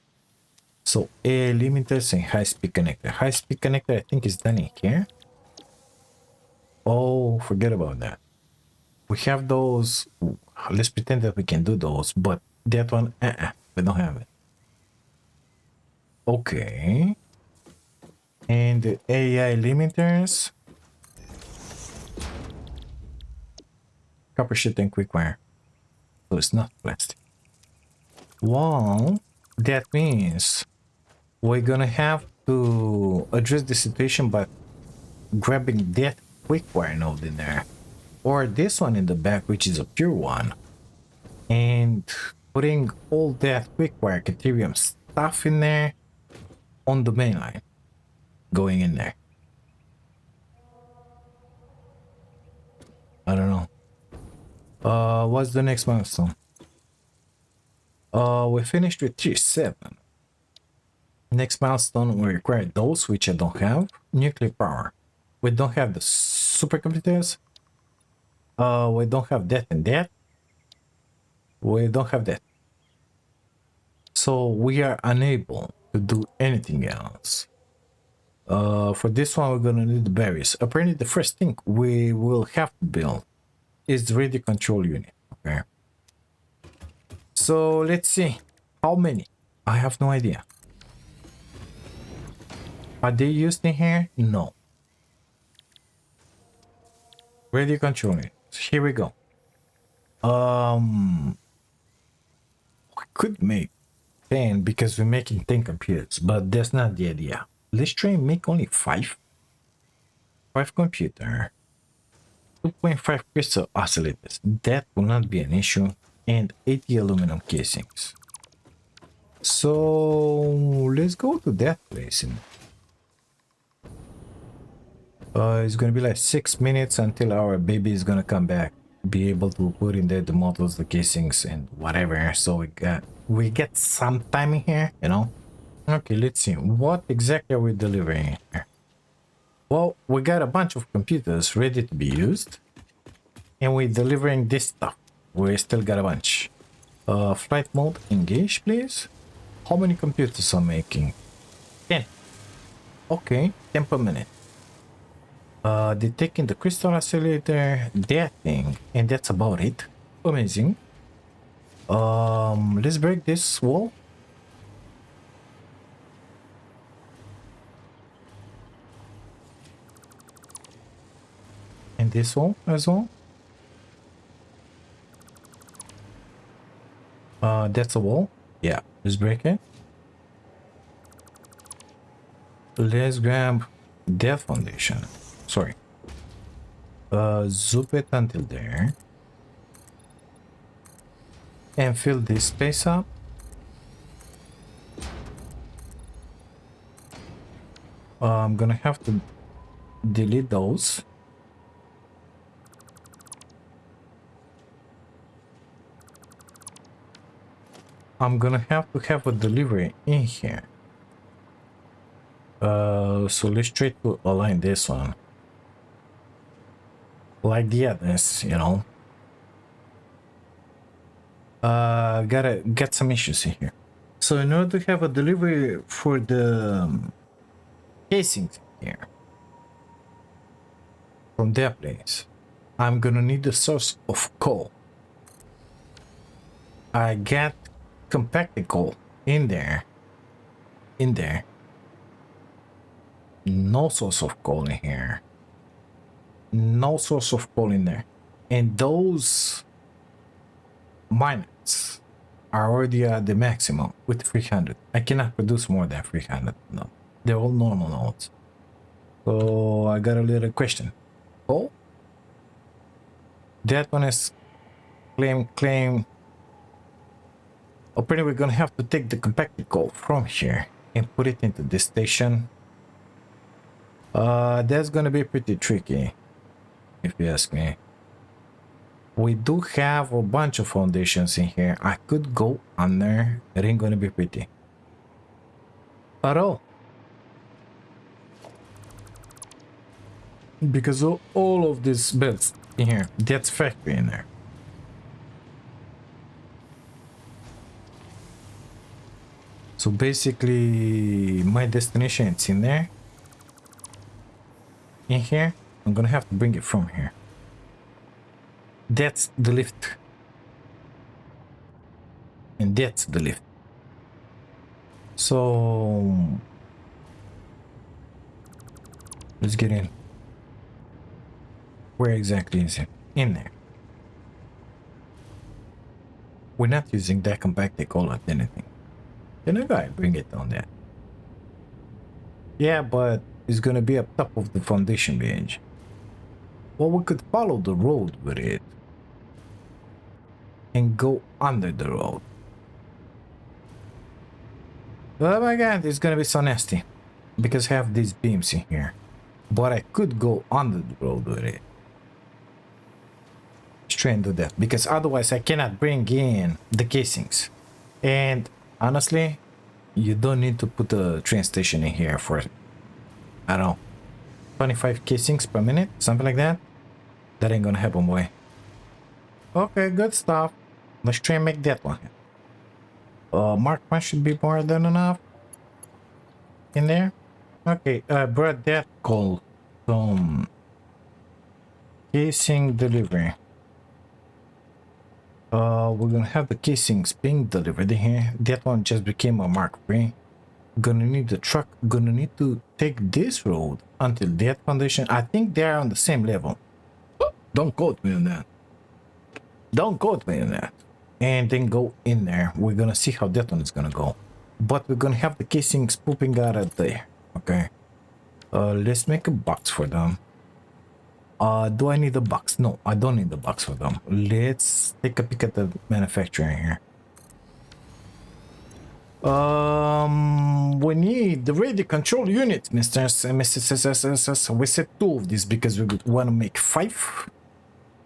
So air limiters and high-speed connector. High-speed connector, I think, is done in here. Oh, forget about that. We have those. Let's pretend that we can do those, but that one, we don't have it. Okay. And the AI limiters. Copper sheet and quick wire. So it's not plastic. Well, that means we're gonna have to address the situation by grabbing that quick wire node in there. Or this one in the back, which is a pure one. And putting all that quick wire Caterium stuff in there on the main line. Going in there. I don't know. What's the next milestone? We finished with tier 7. Next milestone we require those which I don't have. Nuclear power. We don't have the supercomputers. We don't have that and that. We don't have that. So we are unable to do anything else. For this one we're gonna need the barriers. Apparently the first thing we will have to build is the radio control unit. Okay. So let's see. How many? I have no idea. Are they used in here? No. Radio control unit. Here we go. We could make 10 because we're making 10 computers, but that's not the idea. Let's try and make only 5. 5 computer. 2.5 crystal oscillators. That will not be an issue. And 80 aluminum casings. So let's go to that place. It's gonna be like 6 minutes until our baby is gonna come back. Be able to put in there the models, the casings, and whatever. So we get some time in here, you know. Okay, let's see. What exactly are we delivering here? Well, we got a bunch of computers ready to be used. And we're delivering this stuff. We still got a bunch. Flight mode engage, please. How many computers are making? 10. Okay, 10 per minute. They're taking the crystal oscillator, that thing, and that's about it. Amazing. Let's break this wall. And this wall as well. That's a wall. Yeah, let's break it. Let's grab that foundation. Sorry. Zoom it until there. And fill this space up. I'm gonna have to delete those. I'm gonna have to have a delivery in here. So let's try to align this one. Like the others, you know. Gotta get some issues in here. So in order to have a delivery for the casings here from their place, I'm gonna need a source of coal. I got compacted coal in there. No source of coal in here. No source of coal in there. And those miners are already at the maximum with 300. I cannot produce more than 300. No, they're all normal nodes. So I got a little question. Coal? That one is claim. Apparently we're gonna have to take the compacted coal from here and put it into this station. That's gonna be pretty tricky, if you ask me. We do have a bunch of foundations in here. I could go under. It ain't gonna be pretty at all, because all of these belts in here, that's factory in there. So basically my destination is in there. In here, I'm gonna have to bring it from here. That's the lift. And that's the lift. So Let's get in. Where exactly is it? In there. We're not using that compacted color anything. Can I go bring it on there? Yeah, but it's gonna be up top of the foundation bench. Well, we could follow the road with it and go under the road. Oh my god, it's gonna be so nasty because I have these beams in here. But I could go under the road with it. Try and do that because otherwise I cannot bring in the casings. And honestly, you don't need to put a train station in here for, I don't know, 25 casings per minute, something like that. That ain't gonna happen, boy. Okay, good stuff. Let's try and make that one. Mark 1 should be more than enough in there. Okay, brought that called casing delivery. We're gonna have the casings being delivered in here. That one just became a Mark 3. Gonna need the truck. Gonna need to take this road until that foundation. I think they're on the same level. Don't quote me on that. Don't quote me on that. And then go in there. We're gonna see how that one is gonna go. But we're gonna have the casings pooping out of there. Okay. Let's make a box for them. Do I need a box? No, I don't need a box for them. Let's take a peek at the manufacturer here. We need the radio control unit, Mr. and Mrs. We said 2 of these because we want to make 5.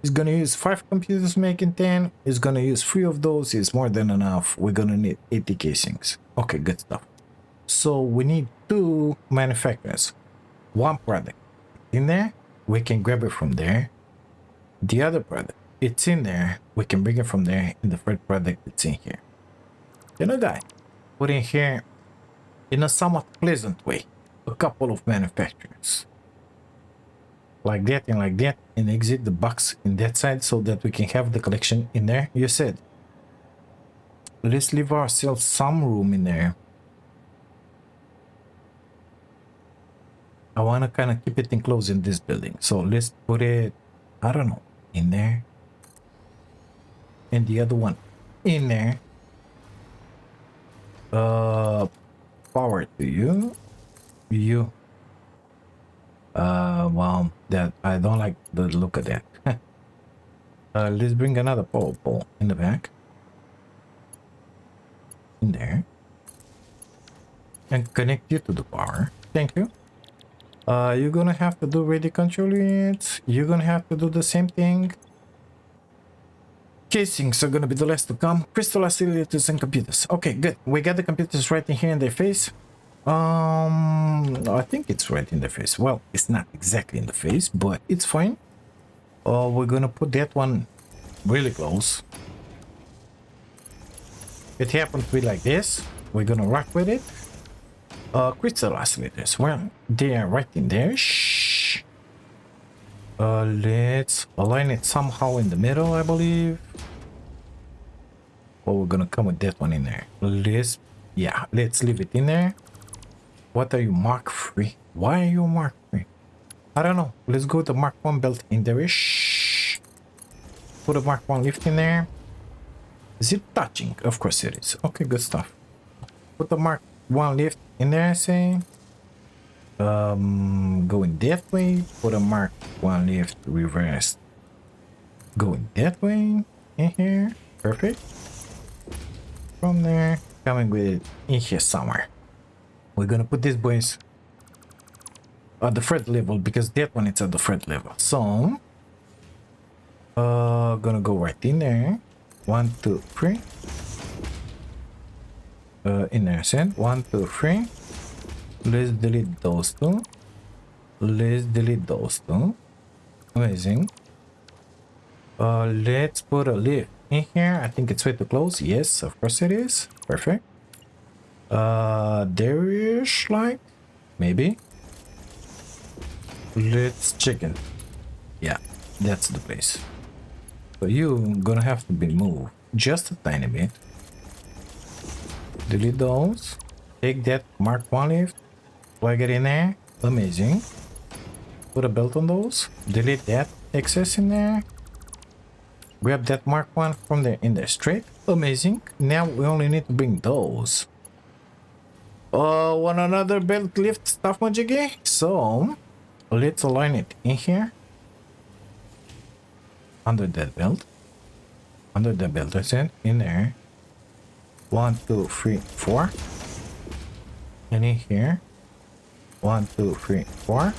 He's gonna use 5 computers making 10. He's gonna use 3 of those. It's more than enough. We're gonna need 80 casings. Okay, good stuff. So we need 2 manufacturers. 1 product in there. We can grab it from there. The other product, it's in there. We can bring it from there. And the third product, it's in here. You know, guy, put in here in a somewhat pleasant way a couple of manufacturers. Like that and like that. And exit the box in that side so that we can have the collection in there. You said, let's leave ourselves some room in there. I want to kind of keep it enclosed in this building. So let's put it, I don't know, in there. And the other one in there. Power to you. You. Well, that I don't like the look of that. Let's bring another power pole in the back. In there. And connect you to the power. Thank you. You're gonna have to do radio control units. You're gonna have to do the same thing. Casings are gonna be the last to come. Crystal oscillators and computers. Okay, good. We got the computers right in here in their face. I think it's right in the face. Well, it's not exactly in the face, but it's fine. We're gonna put that one really close. It happened to be like this. We're gonna rock with it. Crystal oscillators. Well, they are right in there. Shh. Let's align it somehow in the middle, I believe. Oh, we're gonna come with that one in there. Let's leave it in there. What are you, Mark 3? Why are you Mark 3? I don't know. Let's go with the Mark 1 belt in there. Shh. Put a Mark 1 lift in there. Is it touching? Of course it is. Okay, good stuff. Put the Mark 1 lift in there, I say. Going that way. Put a Mark 1 lift reversed. Going that way. In here. Perfect. From there. Coming with it in here somewhere. We're gonna put these boys at the third level because that one is at the third level. So gonna go right in there. 1, 2, 3. In there, send 1, 2, 3. Let's delete those 2. Let's delete those 2. Amazing. Let's put a lift in here. I think it's way too close. Yes, of course it is. Perfect. There is like maybe. Let's check it. Yeah, that's the place. So you're gonna have to be moved just a tiny bit. Delete those. Take that Mark 1 lift. Plug it in there. Amazing. Put a belt on those. Delete that excess in there. Grab that mark one from there in there straight. Amazing. Now we only need to bring those. Want another belt lift stuff, Majiggy? So let's align it in here. Under that belt. Under the belt, I said. In there. 1, 2, 3, 4. And in here. 1, 2, 3, 4.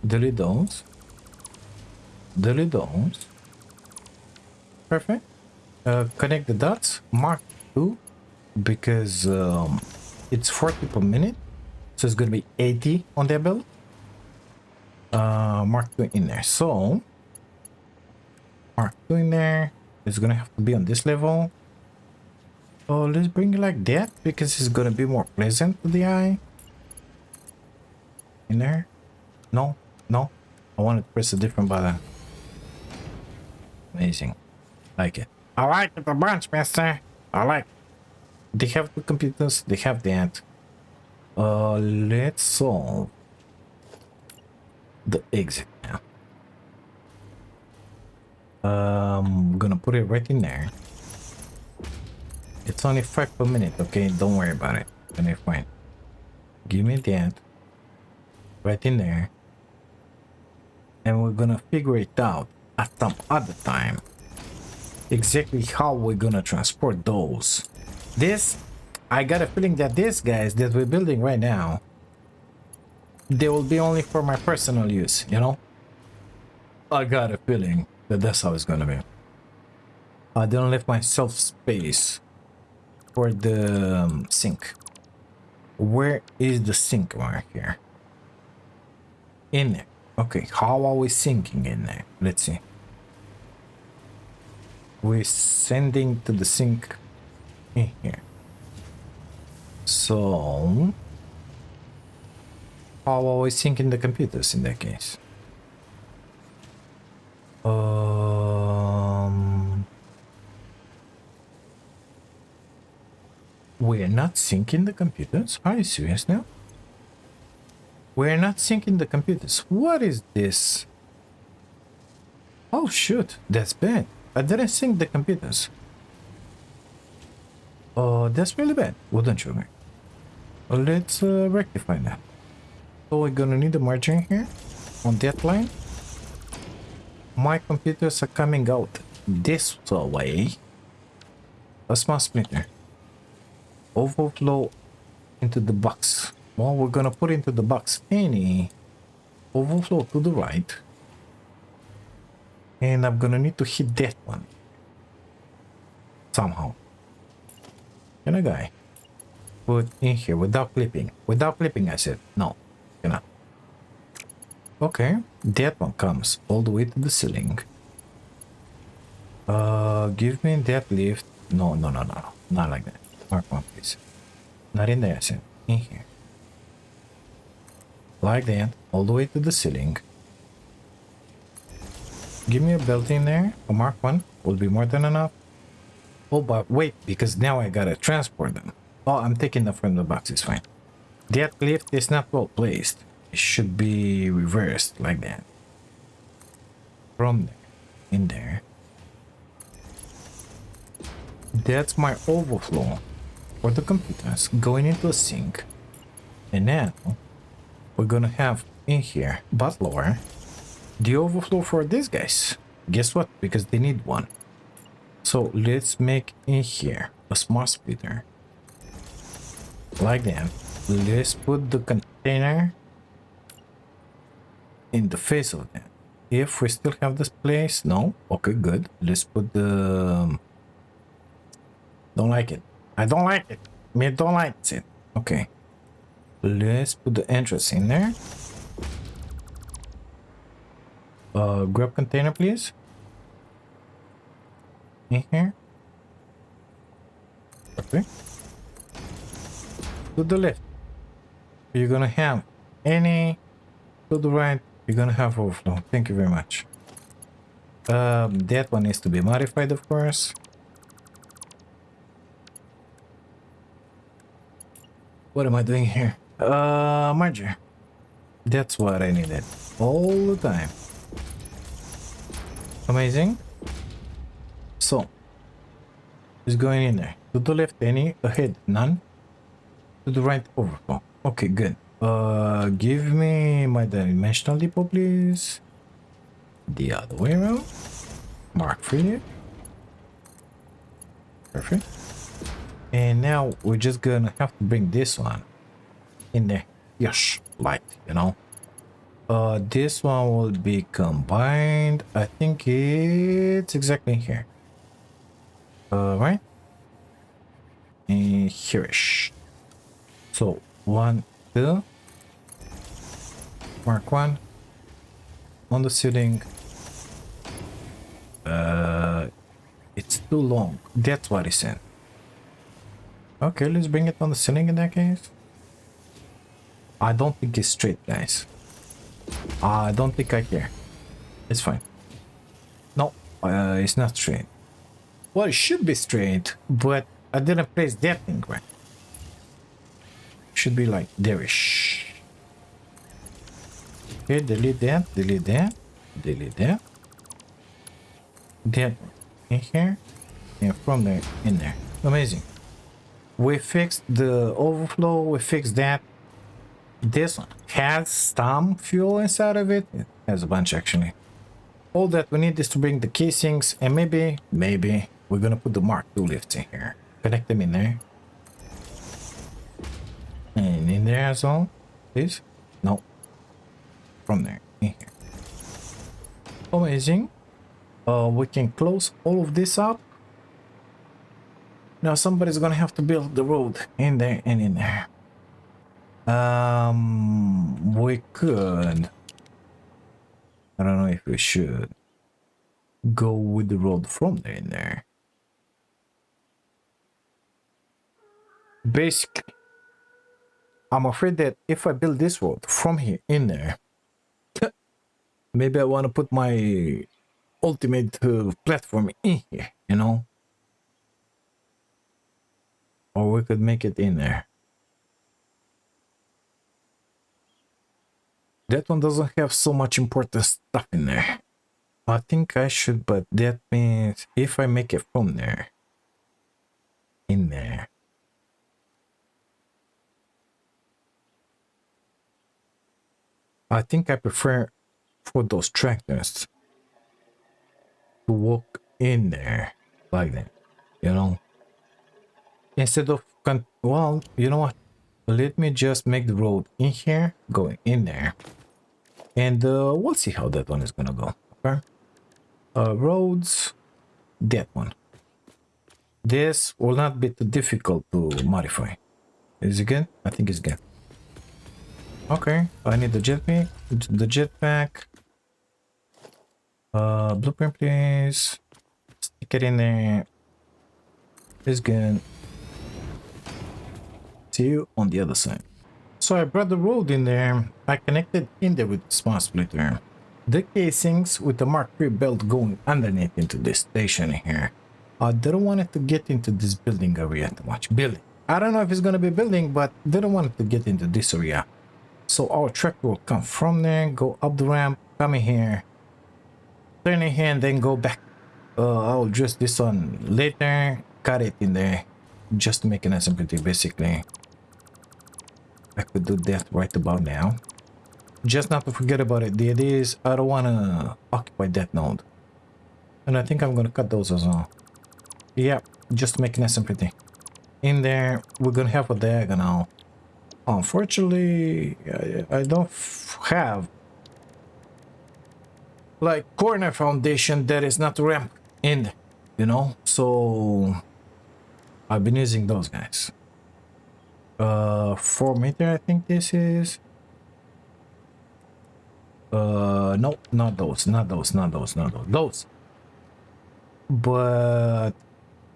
Delete those. Delete those. Perfect. Connect the dots. Mark 2. Because it's 40 per minute. So it's going to be 80 on that belt. Mark 2 in there. So Mark 2 in there. It's going to have to be on this level. Oh, let's bring it like that because it's going to be more pleasant to the eye. In there. No. No. I want to press a different button. Amazing. Like it. I like it a bunch, mister. I like it. They have the computers. They have that. Let's solve the exit now. I'm gonna put it right in there. It's only 5 per minute, okay? Don't worry about it. Gonna be fine. Give me that. Right in there. And we're gonna figure it out at some other time. Exactly how we're gonna transport those. This, I got a feeling that these guys that we're building right now, they will be only for my personal use, you know? I got a feeling that that's how it's gonna be. I didn't leave myself space for the sink. Where is the sink right here? In there. Okay, how are we sinking in there? Let's see. We're sending to the sink in here. So how are we syncing the computers in that case? We're not syncing the computers? Are you serious now? We're not syncing the computers. What is this? Oh shoot, that's bad. I didn't sync the computers. That's really bad, wouldn't you agree? Let's rectify that. So we're gonna need a margin here on that line. My computers are coming out this way. A smart splitter. Overflow into the box. Well, we're gonna put into the box any overflow to the right. And I'm gonna need to hit that one. Somehow. Can I guy? Put in here without clipping. Without clipping, I said. No. Cannot. Okay. That one comes all the way to the ceiling. Give me that lift. No. Not like that. Mark one, please. Not in there, I said. In here. Like that. All the way to the ceiling. Give me a belt in there. A mark one will be more than enough. Oh, but wait, because now I gotta transport them. Oh, I'm taking them from the box, it's fine. That lift is not well placed. It should be reversed like that. From there, in there. That's my overflow for the computers going into a sink. And now we're gonna have in here, but lower, the overflow for these guys. Guess what? Because they need one. So let's make in here a smart splitter. Like that. Let's put the container in the face of that. If we still have this place, no. Okay, good. Let's put the... Don't like it. I don't like it. Me don't like it. Okay. Let's put the entrance in there. Grab container, please. In here. Okay. To the left. You're gonna have any. To the right. You're gonna have overflow. Thank you very much. That one needs to be modified, of course. What am I doing here? Merger. That's what I needed all the time. Amazing. So it's going in there. To the left any, ahead none. To the right overflow. Okay, good. Give me my dimensional depot, please. The other way around. Mark 3. Perfect. And now we're just gonna have to bring this one in there. Yes, like, you know. This one will be combined. I think it's exactly here. Right? And here-ish. So 1, 2. Mark 1 on the ceiling. It's too long. That's what he said. Okay, let's bring it on the ceiling in that case. I don't think it's straight, guys. I don't think I care. It's fine. No, it's not straight. Well, it should be straight, but I didn't place that thing right. Should be like there-ish. Okay, delete that, delete that, delete that. That in here, and from there in there. Amazing. We fixed the overflow, we fixed that. This one has some fuel inside of it. It has a bunch actually. All that we need is to bring the casings, and maybe we're gonna put the Mark II lifts in here. Connect them in there. And in there as well, please. No. From there, in here. Amazing. We can close all of this up. Now somebody's gonna have to build the road in there and in there. We could. I don't know if we should go with the road from there in there. Basically, I'm afraid that if I build this road from here in there, maybe I want to put my ultimate platform in here, you know? Or we could make it in there. That one doesn't have so much important stuff in there. I think I should, but that means if I make it from there, in there. I think I prefer for those tractors to walk in there like that, you know? Instead of, well, you know what? Let me just make the road in here, going in there. And we'll see how that one is gonna go, okay? Roads, that one. This will not be too difficult to modify. Is it good? I think it's good. Okay, I need the jetpack. Blueprint, please. Stick it in there. It's good. See you on the other side. So I brought the road in there. I connected in there with the smart splitter. The casings with the Mark III belt going underneath into this station here. I didn't want it to get into this building area too much. Building. I don't know if it's gonna be building, but didn't want it to get into this area. So our truck will come from there, go up the ramp, come in here, turn in here, and then go back. I'll address this one later. Cut it in there, just to make it nice and pretty, basically. I could do that right about now. Just not to forget about it. The idea is I don't want to occupy that node. And I think I'm going to cut those as well. Yeah, just to make it nice and pretty. In there, we're going to have a diagonal. Unfortunately, I don't have like corner foundation that is not ramp in, you know? So I've been using those guys. 4 meter, I think this is. No, not those. Those. But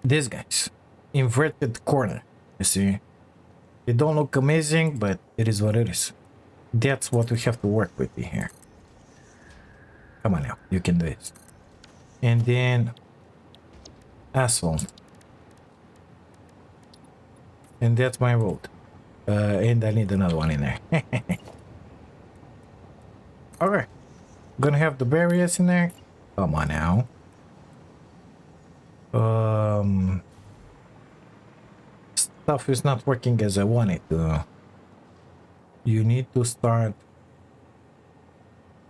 these guys, inverted corner. You see, they don't look amazing, but it is what it is. That's what we have to work with here. Come on now, you can do it. And then asphalt. And that's my road. And I need another one in there. Okay. Gonna have the barriers in there. Come on now. Stuff is not working as I want it to. You need to start.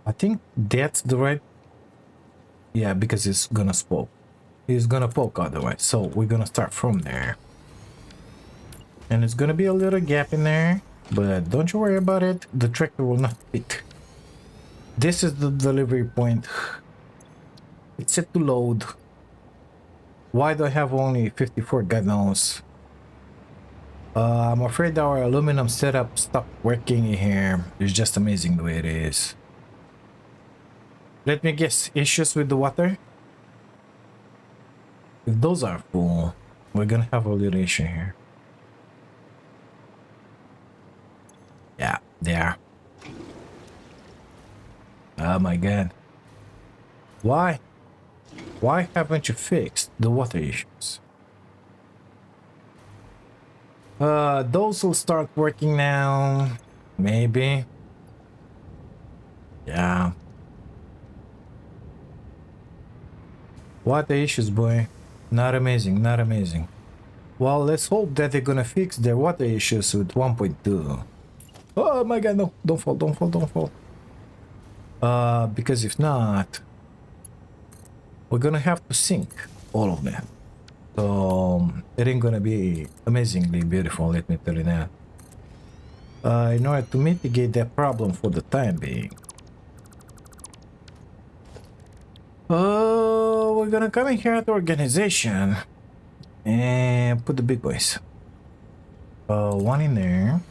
I think that's the right. Yeah, because it's gonna spoke. It's gonna poke otherwise. So we're gonna start from there. And it's gonna be a little gap in there, but don't you worry about it. The tractor will not fit. This is the delivery point. It's set to load. Why do I have only 54? God knows. I'm afraid our aluminum setup stopped working in here. It's just amazing the way it is. Let me guess, issues with the water? If those are full, we're gonna have a little issue here. Yeah, they are. Oh my god. Why? Why haven't you fixed the water issues? Those will start working now. Maybe. Yeah. Water issues, boy. Not amazing, not amazing. Well, let's hope that they're gonna fix their water issues with 1.2. Oh my god, no. Don't fall, don't fall, don't fall. Because if not, we're gonna have to sink all of them. So it ain't gonna be amazingly beautiful, let me tell you that. In order to mitigate that problem for the time being, we're gonna come in here at the organization and put the big boys. One in there.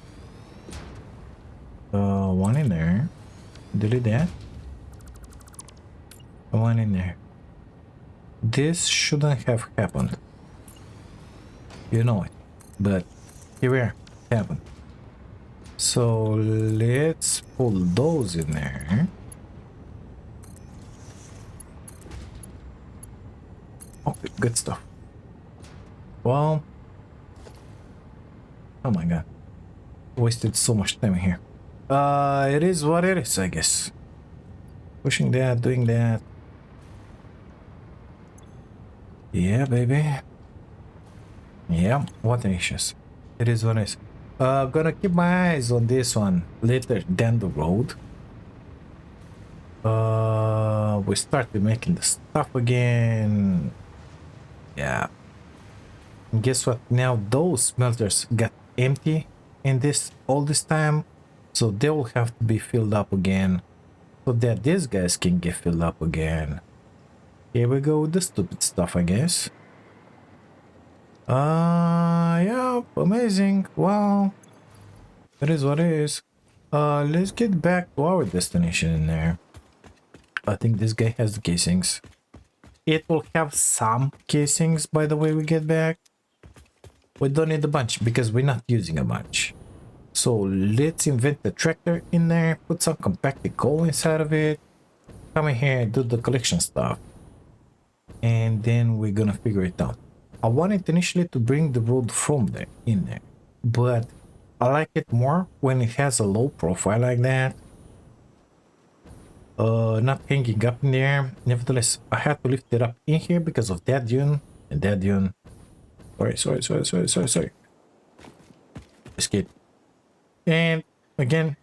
One in there. Delete that. One in there. This shouldn't have happened. You know it. But here we are. It happened. So let's pull those in there. Okay, good stuff. Well, oh my god, wasted so much time here. It is what it is, I guess. Pushing that, doing that. Yeah, baby. Yeah, what issues. It is what it is. Gonna keep my eyes on this one later down the road. We started making the stuff again. Yeah. And guess what? Now those smelters got empty in this all this time, so they will have to be filled up again, so that these guys can get filled up again. Here we go with the stupid stuff, I guess. Yeah, amazing. Wow, it is what it is. Let's get back to our destination in there. I think this guy has the casings. It will have some casings by the way we get back. We don't need a bunch because we're not using a bunch. So let's invent the tractor in there, put some compacted coal inside of it, come in here and do the collection stuff. And then we're gonna figure it out. I wanted initially to bring the road from there in there, but I like it more when it has a low profile like that. Not hanging up in there. Nevertheless, I had to lift it up in here because of that dune and that dune. Sorry. Escape. And again,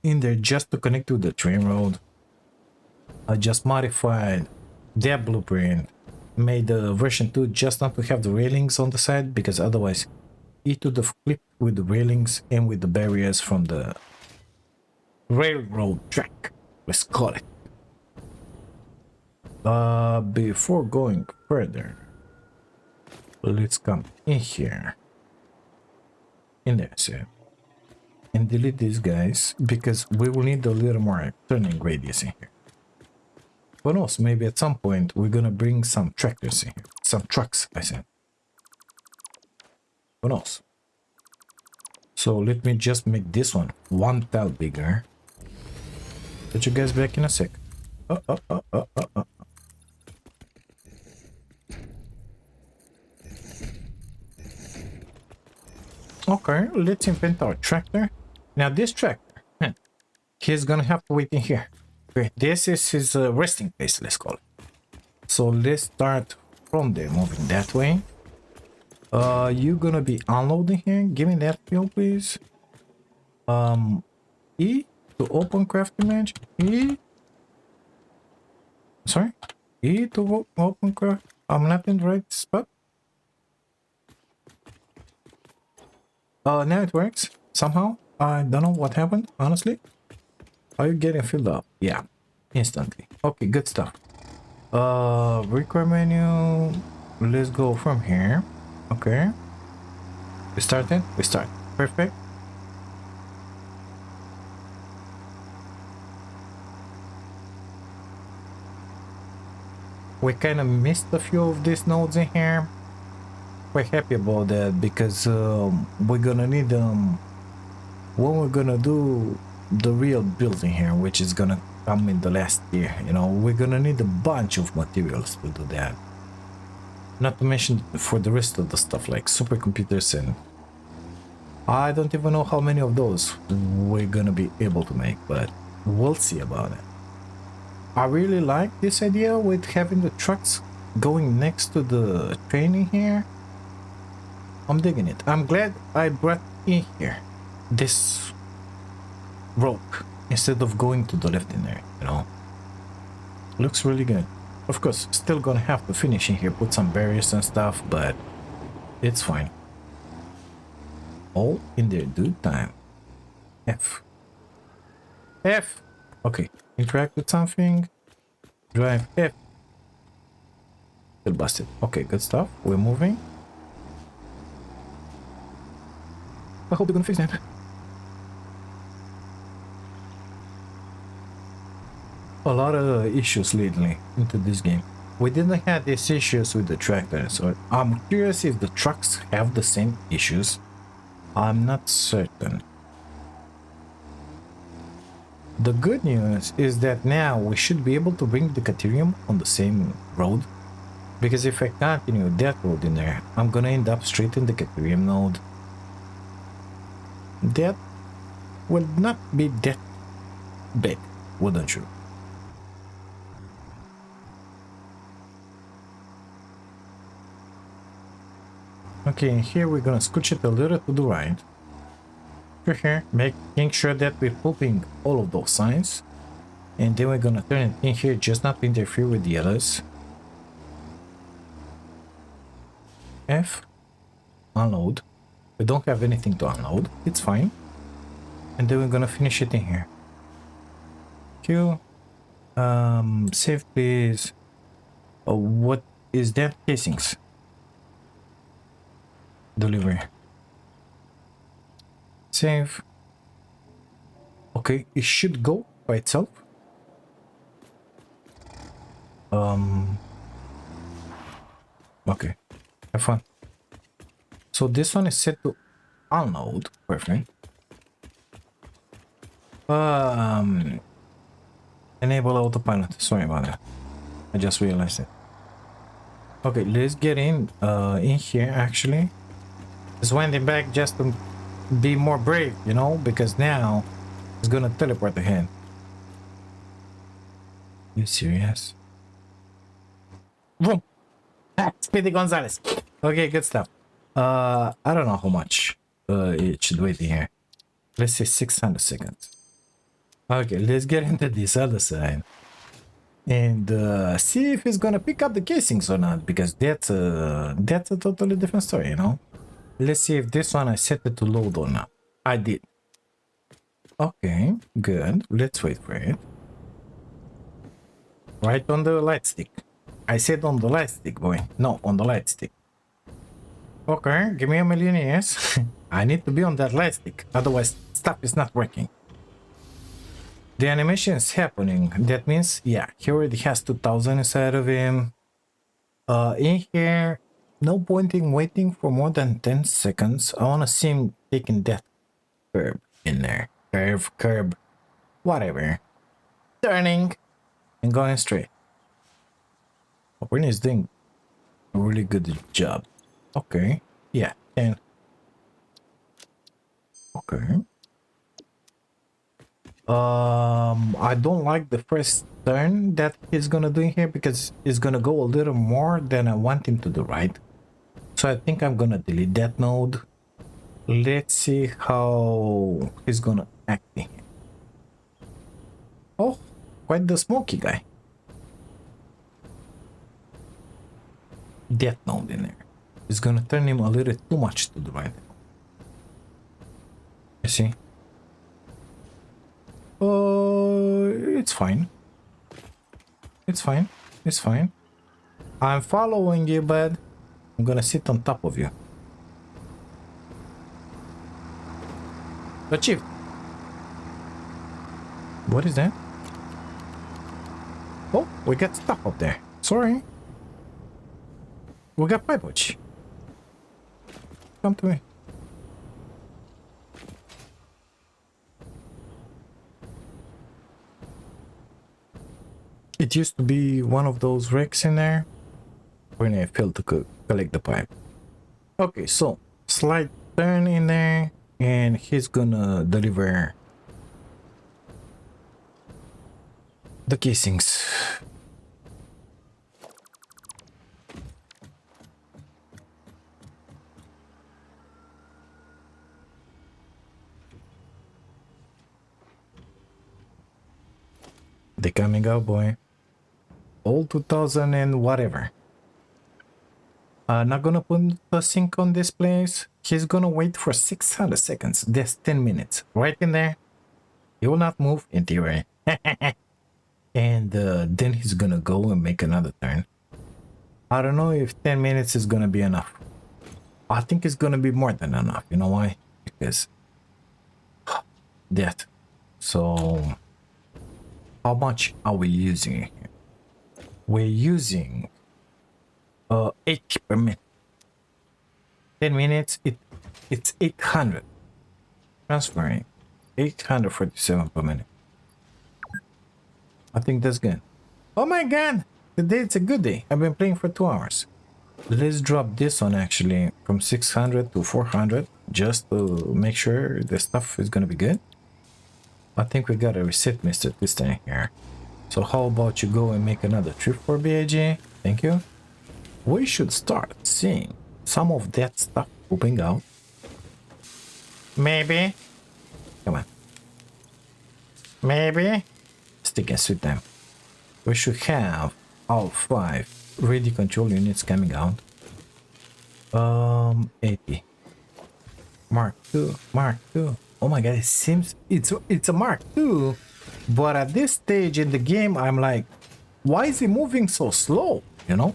in there just to connect to the train road. I just modified that blueprint. Made the version 2 just not to have the railings on the side, because otherwise it would have clipped with the railings and with the barriers from the railroad track. Let's call it. Before going further, let's come in here. In there, so. And delete these guys, because we will need a little more turning radius in here. But also, maybe at some point, we're gonna bring some tractors in here. Some trucks, I said. What else? So let me just make this one tile bigger. Put you guys back in a sec. Okay, let's invent our tractor. Now this tractor he's gonna have to wait in here. Okay, this is his resting place, let's call it. So let's start from there, moving that way. You gonna be unloading here? Give me that fuel, please. E to open crafting bench. E. Sorry. E to open craft. I'm not in the right spot. Now it works somehow. I don't know what happened, honestly. Are you getting filled up? Yeah, instantly. Okay, good stuff. Record menu. Let's go from here. Okay. We started? We start. Perfect. We kind of missed a few of these nodes in here. Quite happy about that because we're gonna need when we're gonna do the real building here, which is gonna come in the last year, you know, we're gonna need a bunch of materials to do that. Not to mention for the rest of the stuff like supercomputers, and I don't even know how many of those we're gonna be able to make, but we'll see about it. I really like this idea with having the trucks going next to the training here. I'm digging it. I'm glad I brought in here this rope instead of going to the left in there, you know. Looks really good. Of course, still gonna have to finish in here, put some barriers and stuff, but it's fine. All in their due time. F. F. Okay. Interact with something. Drive F. Still busted. Okay, good stuff. We're moving. I hope they're gonna fix that. A lot of issues lately into this game. We didn't have these issues with the tractors, so I'm curious if the trucks have the same issues. I'm not certain. The good news is that now we should be able to bring the Caterium on the same road, because if I continue that road in there, I'm gonna end up straight in the Caterium node. That will not be that bad, wouldn't you? Okay, here we're gonna scooch it a little to the right. Here, making sure that we're pooping all of those signs. And then we're gonna turn it in here, just not to interfere with the others. F. Unload. We don't have anything to unload. It's fine. And then we're gonna finish it in here. Q. Save please. Oh, what is that? Casings. Delivery. Save. Okay, it should go by itself. Okay, have fun. So this one is set to unload. Perfect. Enable autopilot. Sorry about that. I just realized it. Okay, let's get in here actually. Just winding back just to be more brave, you know, because now it's gonna teleport ahead. You serious? Boom! Speedy Gonzalez. Okay, good stuff. I don't know how much it should wait in here. Let's say 600 seconds. Okay, let's get into this other side and see if it's gonna pick up the casings or not, because that's a totally different story, you know. Let's see if this one I set it to load or not. I did. Okay, good. Let's wait for it. Right on the light stick. I said on the light stick, boy. No, on the light stick. Okay, give me a million years. I need to be on that light stick, otherwise stuff is not working. The animation is happening. That means, yeah, he already has 2000 inside of him. In here, no point in waiting for more than 10 seconds. I want to see him taking that curb in there. Curb, whatever. Turning and going straight. Opening is doing a really good job. Okay, yeah, 10. Okay. I don't like the first turn that he's gonna do here because he's gonna go a little more than I want him to do, right? So I think I'm gonna delete that node. Let's see how he's gonna act in here. Oh, quite the smoky guy. That node in there. It's gonna turn him a little too much to the right. You see? It's fine. It's fine. It's fine. I'm following you, bud. I'm gonna sit on top of you. Achieved. What is that? Oh, we got stuck up there. Sorry. We got pipe watch. Come to me. It used to be one of those racks in there when I failed to collect the pipe. Okay, so slight turn in there and he's gonna deliver the casings. They coming out, boy. Old 2000 and whatever. Not gonna put the sink on this place. He's gonna wait for 600 seconds. That's 10 minutes. Right in there. He will not move in theory. And then he's gonna go and make another turn. I don't know if 10 minutes is gonna be enough. I think it's gonna be more than enough. You know why? Because that. So how much are we using here? We're using 80 per minute. 10 minutes, it's 800. Transferring 847 per minute. I think that's good. Oh my god! Today it's a good day. I've been playing for 2 hours. Let's drop this one actually from 600 to 400 just to make sure the stuff is gonna be good. I think we got a receipt mister this time here. So how about you go and make another trip for BAG? Thank you. We should start seeing some of that stuff pooping out. Maybe. Come on. Maybe. Stick and suit them. We should have all 5 ready control units coming out. 80. Mark 2. Mark 2. Oh my god, it seems it's a Mark 2. But at this stage in the game, I'm like, why is it moving so slow? You know?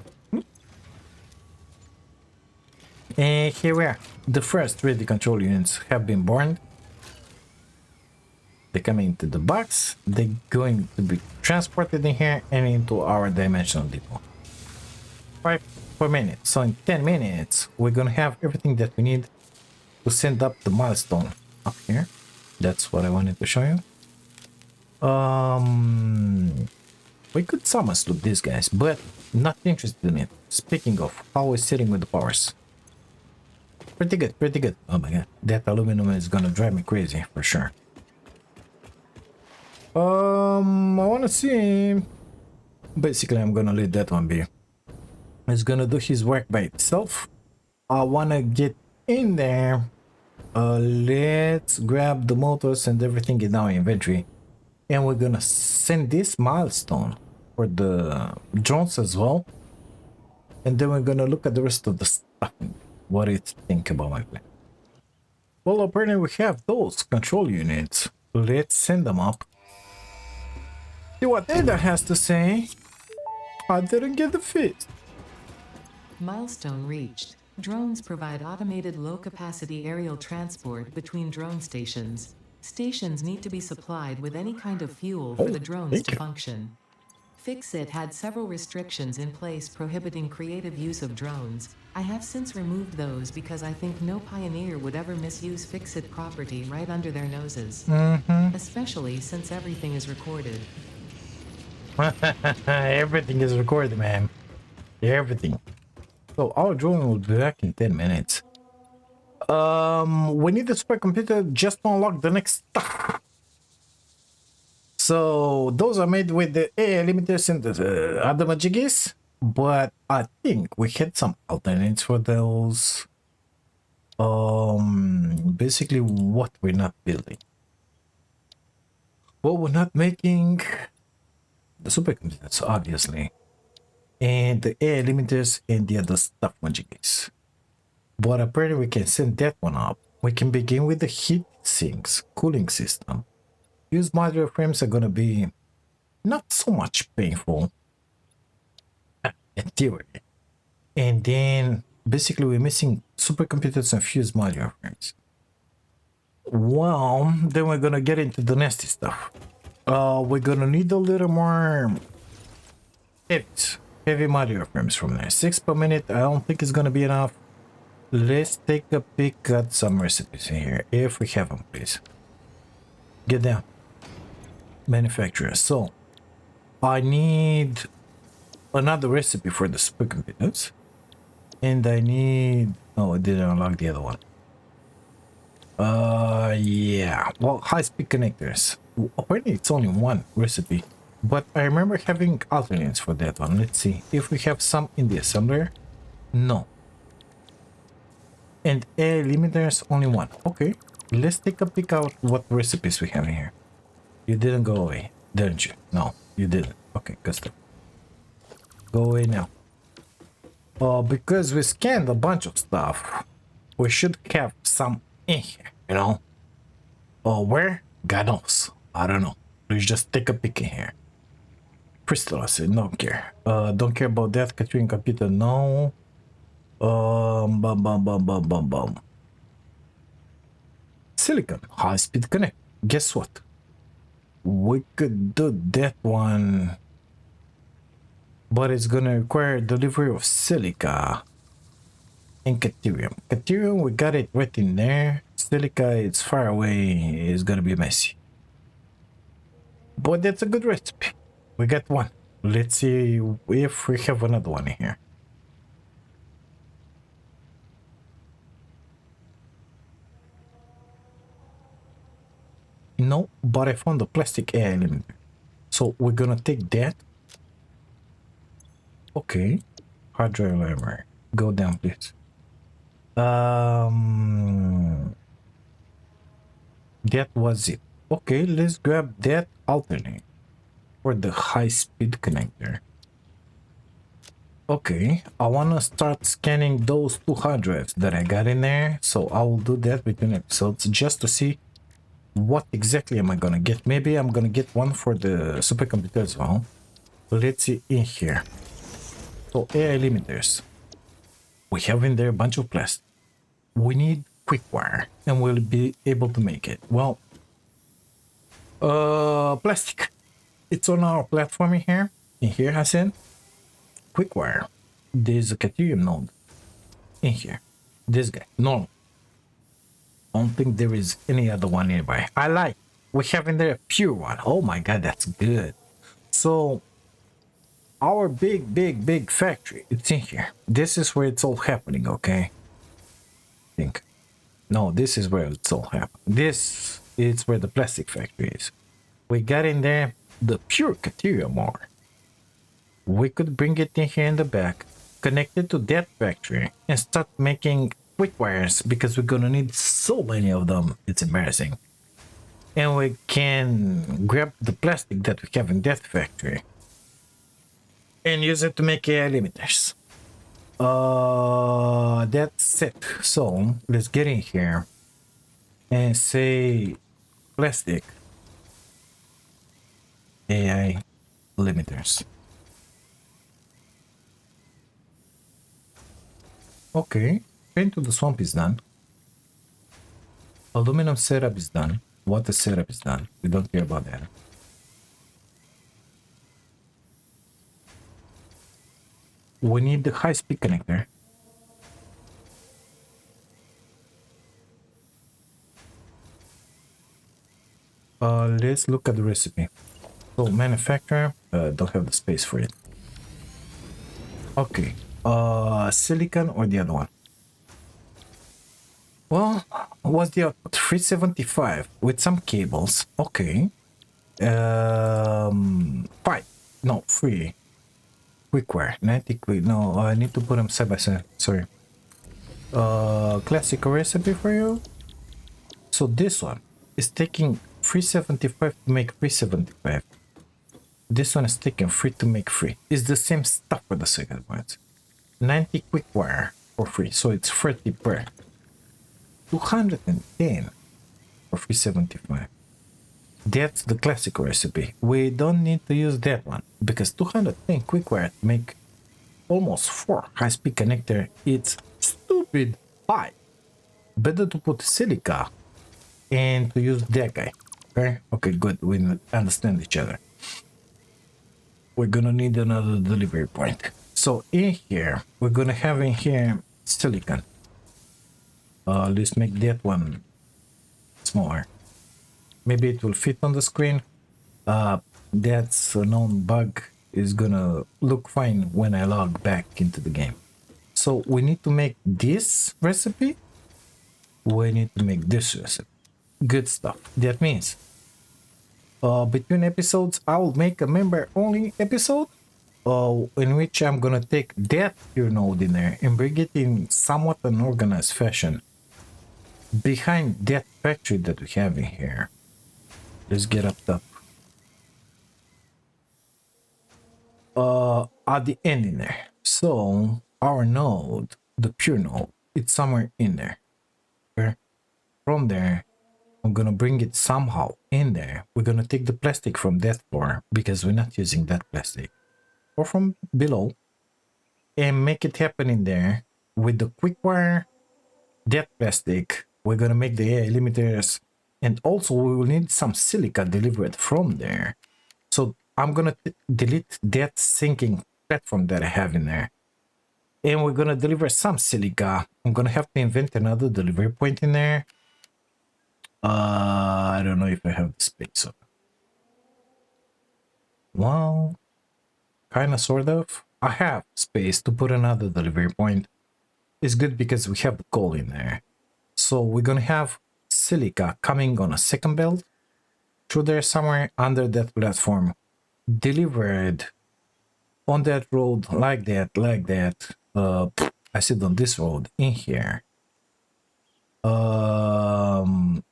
And here we are. The first ready control units have been born. They're coming into the box. They're going to be transported in here and into our dimensional depot. 5 per minute. So in 10 minutes, we're gonna have everything that we need to send up the milestone up here. That's what I wanted to show you. We could summon loot these guys, but not interested in it. Speaking of, how we're sitting with the powers. Pretty good, pretty good. Oh my god, that aluminum is gonna drive me crazy for sure. I wanna see. Basically, I'm gonna let that one be. It's gonna do his work by itself. I wanna get in there. Let's grab the motors and everything in our inventory. And we're gonna send this milestone for the drones as well. And then we're gonna look at the rest of the stuff. What do you think about my plan? Well, apparently we have those control units. Let's send them up. See what Ada has to say. I didn't get the fist. Milestone reached. Drones provide automated low-capacity aerial transport between drone stations. Stations need to be supplied with any kind of fuel for the drones to function. Fixit had several restrictions in place prohibiting creative use of drones. I have since removed those because I think no pioneer would ever misuse Fixit property right under their noses. Especially since everything is recorded. Everything is recorded, man. Everything. So our drone will be back in 10 minutes. We need a supercomputer just to unlock the next stuff. So those are made with the air limiters and the other majigis, but I think we had some alternates for those. Basically what we're not building. What we're not making, the supercomputers, obviously, and the air limiters and the other stuff majigis. But apparently we can send that one up. We can begin with the heat sinks, cooling system. Used modular frames are gonna be not so much painful in theory. And then basically we're missing supercomputers and fused modular frames. Well, then we're gonna get into the nasty stuff. We're gonna need a little more heavy modular frames from there. 6 per minute, I don't think it's gonna be enough. Let's take a peek at some recipes in here, if we have them, please. Get down. Manufacturer. So, I need another recipe for the supercomputers. And I need... Oh, I didn't unlock the other one. Yeah. Well, high-speed connectors. Apparently, it's only one recipe. But I remember having alternates for that one. Let's see. If we have some in the assembler. No. And air limiters, only one. Okay. Let's take a peek out what recipes we have in here. You didn't go away, didn't you? No, you didn't. Okay, good stuff. Go away now. Because we scanned a bunch of stuff, we should have some in here, you know? Where? God knows. I don't know. Let's just take a peek in here. Crystal acid, don't care. Don't care about that. Catering computer, no. Silicon, high-speed connect. Guess what? We could do that one, but it's gonna require delivery of silica and caterium. Caterium, we got it right in there. Silica, it's far away. It's gonna be messy, but that's a good recipe. We got one. Let's see if we have another one in here. No, but I found the plastic air element. So we're gonna take that. Okay. Hard drive library. Go down, please. That was it. Okay, let's grab that alternate for the high-speed connector. Okay, I wanna start scanning those 2 hard drives that I got in there. So I will do that between episodes just to see what exactly am I gonna get. Maybe I'm gonna get one for the supercomputer as well. Let's see in here. So air limiters. We have in there a bunch of plastic. We need quick wire and we'll be able to make it. Well, plastic. It's on our platform in here. In here, Hassan. Quick wire. There's a caterium node. In here. This guy. Normal. I don't think there is any other one nearby. I like. We have in there a pure one. Oh my god, that's good. So our big factory, it's in here. This is where it's all happening, okay? I think. No, this is where it's all happening. This is where the plastic factory is. We got in there the pure caterium ore. We could bring it in here in the back, connect it to that factory, and start making quick wires because we're gonna need so many of them. It's embarrassing. And we can grab the plastic that we have in that factory and use it to make air limiters. That's it. So let's get in here and say plastic AI limiters. Okay, paint to the swamp is done. Aluminum setup is done. Water setup is done. We don't care about that. We need the high-speed connector. Let's look at the recipe. So manufacturer, don't have the space for it. Okay, silicon or the other one? Well, what's the output? 375 with some cables. Okay, 5. No, 3. Quickware. 90 quick. No, I need to put them side by side. Sorry. Classic recipe for you. So this one is taking 375 to make 375. This one is taking 3 to make 3. It's the same stuff for the second one. 90 quickwire for free. So it's 30 per. 210 for 375. That's the classic recipe. We don't need to use that one because 210 quickwire to make almost 4 high-speed connector. It's stupid high. Better to put silica and to use that guy. Okay, good. We understand each other. We're gonna need another delivery point. So in here, we're gonna have in here silicon. Let's make that one smaller. Maybe it will fit on the screen. That's a known bug. Is gonna look fine when I log back into the game. So we need to make this recipe. We need to make this recipe. Good stuff. That means between episodes, I will make a member-only episode in which I'm gonna take that pure node in there and bring it in somewhat an organized fashion behind that factory that we have in here. Let's get up top. At the end in there. So our node, the pure node, it's somewhere in there. Okay? From there, I'm gonna bring it somehow in there. We're gonna take the plastic from that floor because we're not using that plastic, or from below, and make it happen in there with the quick wire, that plastic. We're gonna make the AI limiters, and also we will need some silica delivered from there. So I'm gonna delete that sinking platform that I have in there, and we're gonna deliver some silica. I'm gonna have to invent another delivery point in there. I don't know if I have the space. Well, kind of, sort of. I have space to put another delivery point. It's good because we have the coal in there. So we're gonna have silica coming on a second belt through there somewhere under that platform, delivered on that road like that, like that. I said on this road in here.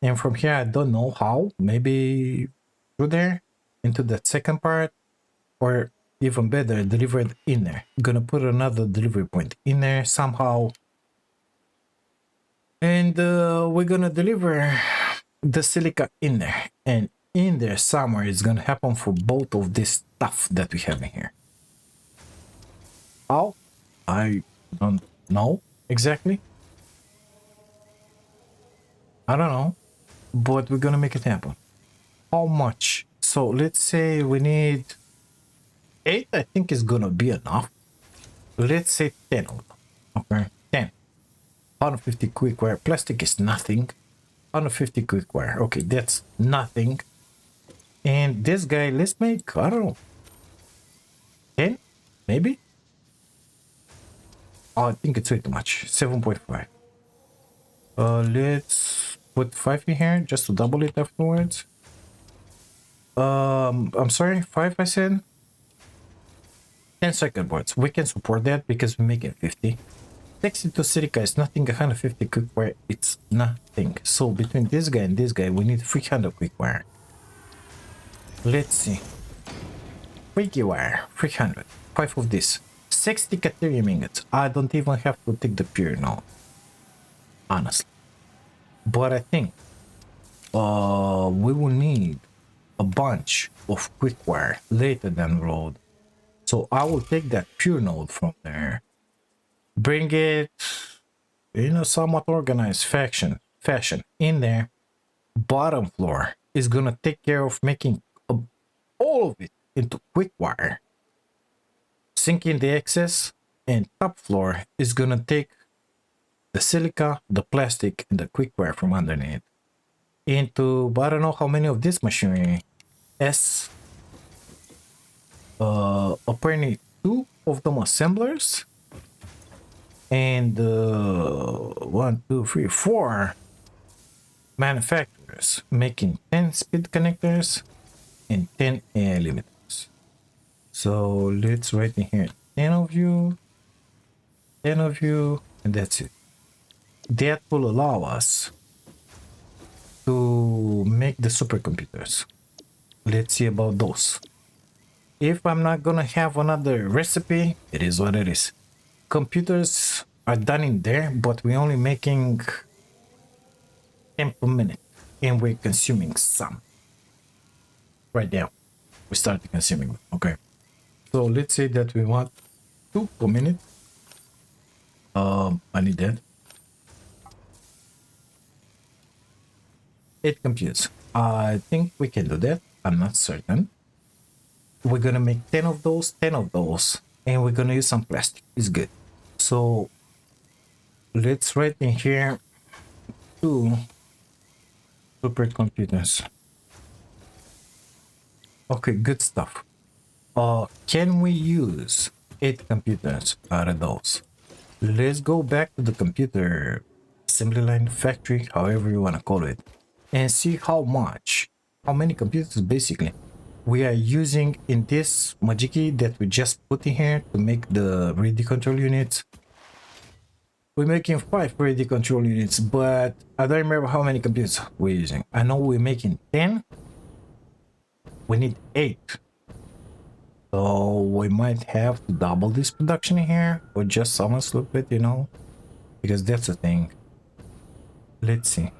And from here, I don't know how, maybe through there into that second part, or even better, delivered in there. I'm gonna put another delivery point in there somehow, and we're gonna deliver the silica in there, and in there somewhere it's gonna happen for both of this stuff that we have in here. How? I don't know exactly. I don't know, but we're gonna make it happen. How much? So let's say we need 8. I think is gonna be enough. Let's say 10 of them. Okay, 10. 150 quick wire. Plastic is nothing. 150 quick wire. Okay, that's nothing. And this guy, let's make, I don't know, 10 maybe. Oh, I think it's way too much. 7.5. Let's put 5 in here just to double it afterwards. I'm sorry, 5 I said. 10 circuit boards. We can support that because we make it 50. 62 silica is nothing. 150 quick wire, it's nothing. So between this guy and this guy, we need 300 quick wire. Let's see. Quickie wire, 300. 5 of this. 60 caterium ingots. I don't even have to take the pure now, honestly. But I think we will need a bunch of quick wire later down the road. So I will take that pure node from there, bring it in a somewhat organized fashion in there. Bottom floor is gonna take care of making all of it into quick wire, sinking the excess, and top floor is gonna take the silica, the plastic, and the quick wire from underneath into, but I don't know how many of this machinery. Apparently 2 of them assemblers, and 1, 2, 3, 4 manufacturers making 10 speed connectors, and 10 AI limiters. So let's write in here 10 of you, 10 of you, and that's it. That will allow us to make the supercomputers. Let's see about those. If I'm not gonna have another recipe, it is what it is. Computers are done in there, but we're only making 10 per minute, and we're consuming some. Right now, we started consuming them. Okay. So let's say that we want 2 per minute. I need that. 8 computes. I think we can do that. I'm not certain. We're gonna make 10 of those, 10 of those, and we're gonna use some plastic. It's good. So let's write in here 2 supercomputers. Okay, good stuff. Can we use 8 computers out of those? Let's go back to the computer assembly line factory, however you want to call it, and see how many computers basically we are using in this Majiki that we just put in here to make the ready control units. We're making 5 ready control units, but I don't remember how many computers we're using. I know we're making 10. We need 8. So we might have to double this production in here or just someone slope it, you know, because that's the thing. Let's see.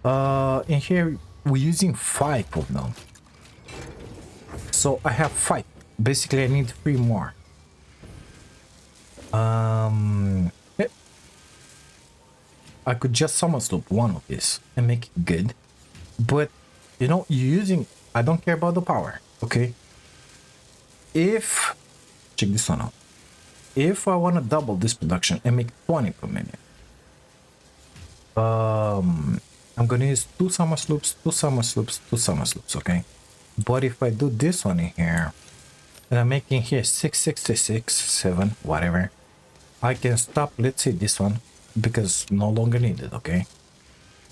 In here we're using 5 of them. So I have 5. Basically I need 3 more. I could just summon slope one of this and make it good. But you know, you're using, I don't care about the power. Okay, if check this one out, if I want to double this production and make 20 per minute, I'm gonna use 2 summer sloops, 2 summer sloops, 2 summer sloops. Okay, but if I do this one in here and I'm making here 666 7 whatever, I can stop, let's say this one, because no longer needed. Okay,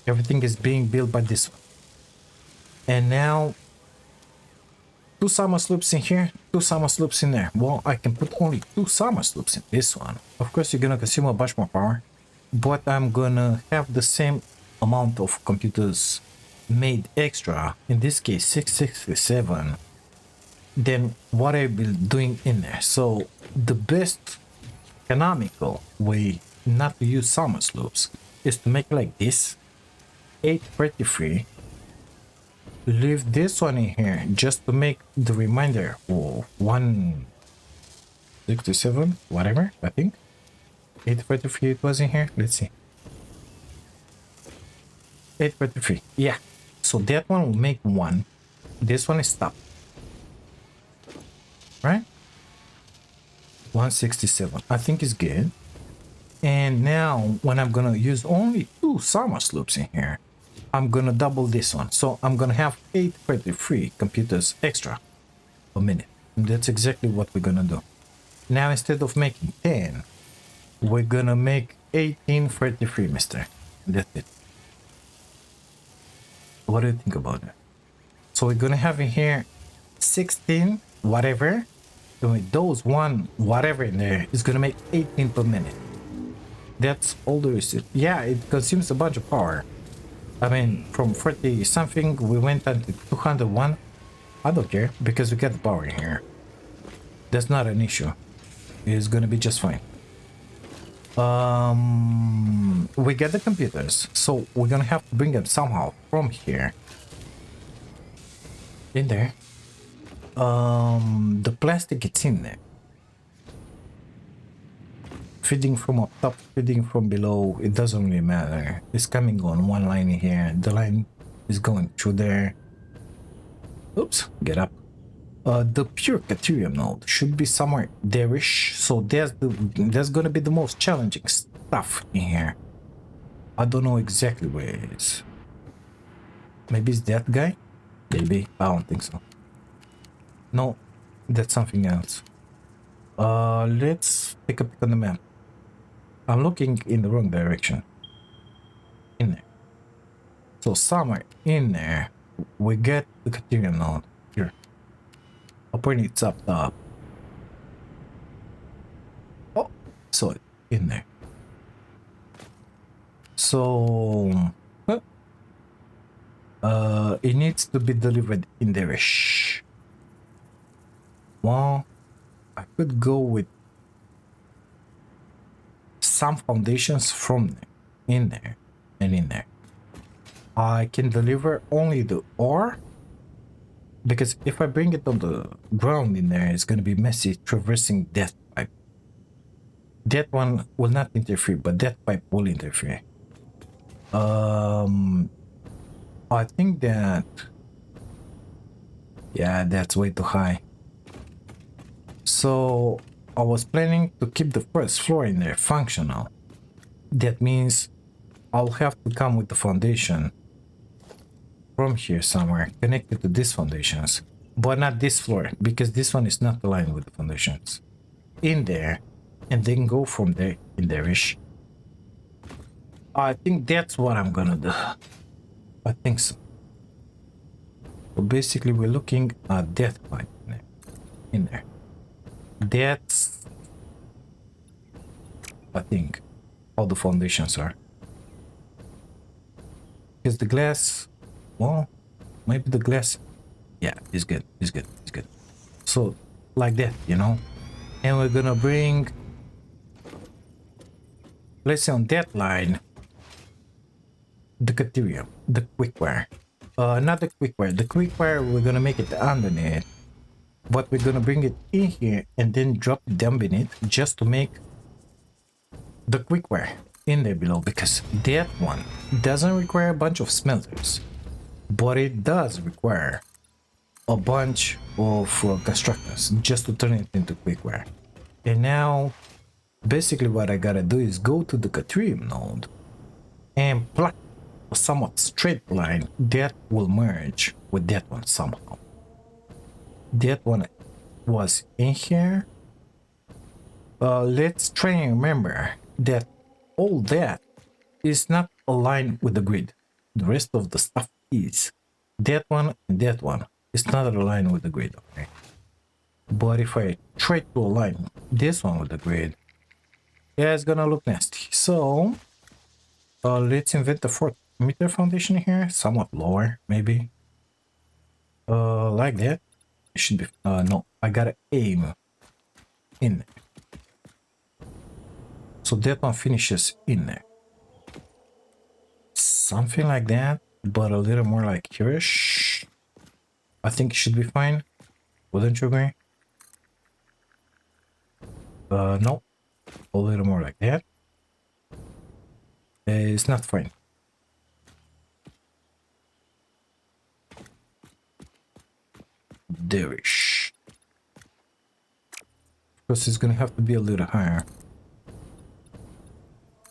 everything is being built by this one, and now 2 summer sloops in here, 2 summer sloops in there. Well, I can put only 2 summer sloops in this one. Of course, you're gonna consume a bunch more power, but I'm gonna have the same amount of computers made extra, in this case 667, than what I've been doing in there. So the best economical way not to use summer sloops is to make like this, 833. Leave this one in here just to make the reminder of 167 whatever. I think 833 it was in here. Let's see, 833. Yeah, so that one will make 1. This one is stopped, right? 167 I think is good. And now when I'm gonna use only 2 summer sloops in here, I'm gonna double this one, so I'm gonna have 833 computers extra a minute. And that's exactly what we're gonna do. Now instead of making 10, we're gonna make 1833, mister. That's it. What do you think about that? So we're gonna have in here 16 whatever, and with those 1 whatever in there is gonna make 18 per minute. That's all there is. Yeah, it consumes a bunch of power. I mean, from 40 something, we went on to 201. I don't care, because we got the power in here. That's not an issue. It's gonna be just fine. We get the computers, so we're gonna have to bring them somehow from here. In there. The plastic, it's in there. Feeding from up top, feeding from below, it doesn't really matter. It's coming on one line in here, the line is going through there. Oops, get up. The pure Caterium node should be somewhere there-ish, so that's gonna be the most challenging stuff in here. I don't know exactly where it is. Maybe it's that guy? Maybe, I don't think so. No, that's something else. Let's take a peek on the map. I'm looking in the wrong direction. In there. So somewhere in there we get the Caterium node here. I'll point it up top. Oh, so it's in there. So it needs to be delivered in there-ish. Well, I could go with some foundations from there, in there, and in there. I can deliver only the ore, because if I bring it on the ground in there, it's going to be messy traversing that pipe. That one will not interfere, but that pipe will interfere. I think that, yeah, that's way too high. So I was planning to keep the first floor in there functional. That means I'll have to come with the foundation from here somewhere connected to these foundations, but not this floor, because this one is not aligned with the foundations. In there, and then go from there in there-ish. I think that's what I'm gonna do. I think so. So basically we're looking at that pipe in there. That's, I think, how the foundations are. Because the glass, well, maybe the glass, yeah, is good, is good, is good. So like that, you know. And we're gonna bring, let's say on that line, the Caterium, the quickwire. Not the quickwire. The quickwire, we're gonna make it underneath, but we're gonna bring it in here and then drop it down beneath just to make the quickwire in there below, because that one doesn't require a bunch of smelters, but it does require a bunch of constructors just to turn it into quickwire. And now basically what I gotta do is go to the Caterium node and pluck a somewhat straight line that will merge with that one somehow. That one was in here. Let's try and remember that all that is not aligned with the grid. The rest of the stuff is. That one and that one is not aligned with the grid, okay? But if I try to align this one with the grid, yeah, it's gonna look nasty. So let's invent the 4-meter foundation here, somewhat lower, maybe. Like that. It should be, no, I gotta aim in there. So that one finishes in there. Something like that, but a little more like here-ish. I think it should be fine. Wouldn't you agree? No. A little more like that. It's not fine. There-ish. Because it's gonna have to be a little higher.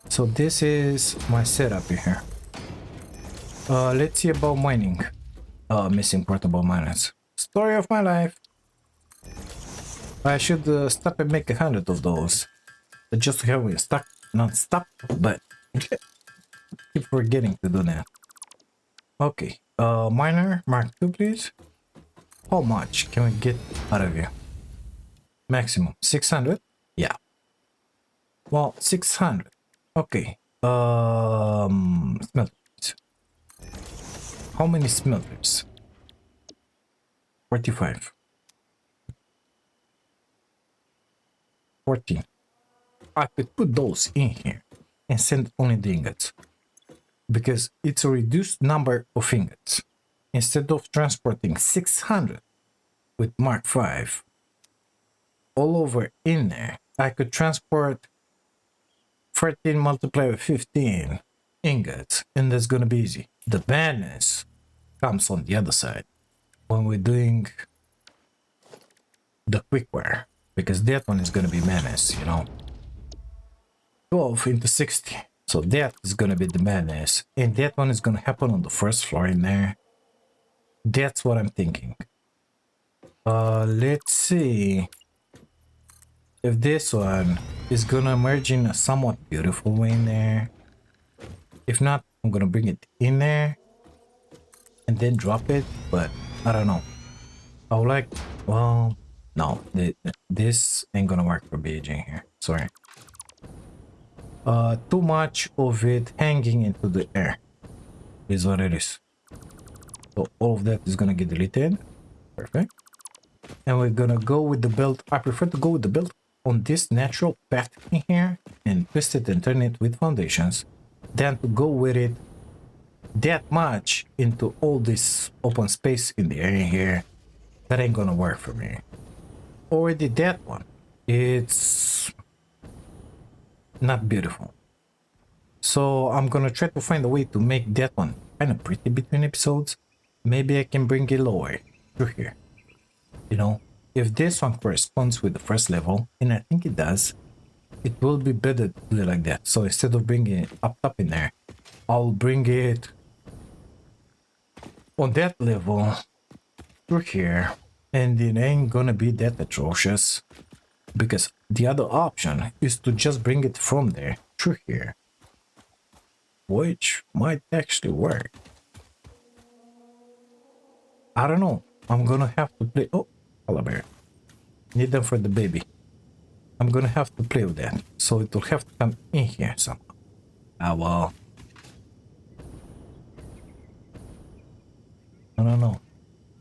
So this is my setup in here. Let's see about mining. Missing portable miners. Story of my life. I should stop and make 100 of those. Just to have it stuck, not stop, but keep forgetting to do that. Okay, miner Mark 2, please. How much can we get out of you? Maximum 600. Yeah. Well, 600. Okay. Smelters. How many smelters? 45. 14. I could put those in here and send only the ingots, because it's a reduced number of ingots. Instead of transporting 600 with Mark 5 all over in there, I could transport 13 multiplied by 15 ingots, and that's gonna be easy. The badness comes on the other side when we're doing the quickwire, because that one is gonna be madness, you know. 12 into 60, so that is gonna be the madness, and that one is gonna happen on the first floor in there. That's what I'm thinking. Let's see if this one is gonna merge in a somewhat beautiful way in there. If not, I'm gonna bring it in there and then drop it, but I don't know. I would like, well, no, this ain't gonna work for Beijing here. Sorry. Too much of it hanging into the air is what it is. So all of that is gonna get deleted. Perfect. And we're gonna go with the belt. I prefer to go with the belt on this natural path in here and twist it and turn it with foundations than to go with it that much into all this open space in the area here. That ain't gonna work for me. Already that one, it's not beautiful. So I'm gonna try to find a way to make that one kind of pretty between episodes. Maybe I can bring it lower through here. You know, if this one corresponds with the first level, and I think it does, it will be better to do it like that. So instead of bringing it up top in there, I'll bring it on that level through here, and it ain't gonna be that atrocious, because the other option is to just bring it from there through here, which might actually work. I don't know. I'm gonna have to play. Oh, color bear. Need them for the baby. I'm gonna have to play with that. So it will have to come in here somehow. Ah, well. I don't know.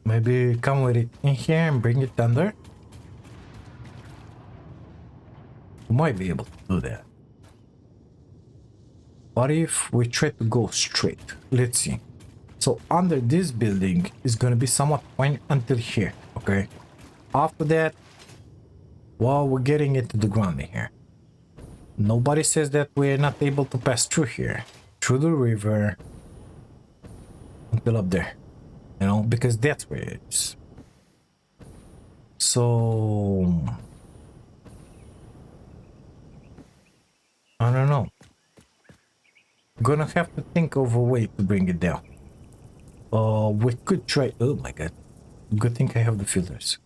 Maybe come with it in here and bring it under. We might be able to do that. What if we try to go straight? Let's see. So under this building is gonna be somewhat fine until here, okay? After that, well, we're getting into the ground in here. Nobody says that we're not able to pass through here, through the river, until up there, you know, because that's where it is. So I don't know. Gonna have to think of a way to bring it down. We could try. Oh my god! Good thing I have the filters.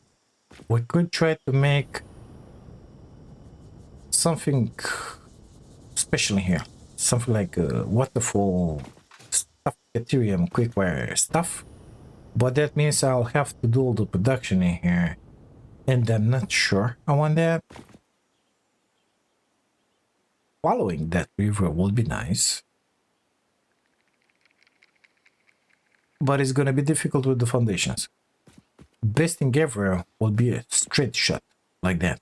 We could try to make something special here, something like waterfall stuff, Ethereum quickwire stuff. But that means I'll have to do all the production in here, and I'm not sure I want that. Following that river will be nice, but it's gonna be difficult with the foundations. Best thing ever will be a straight shot like that.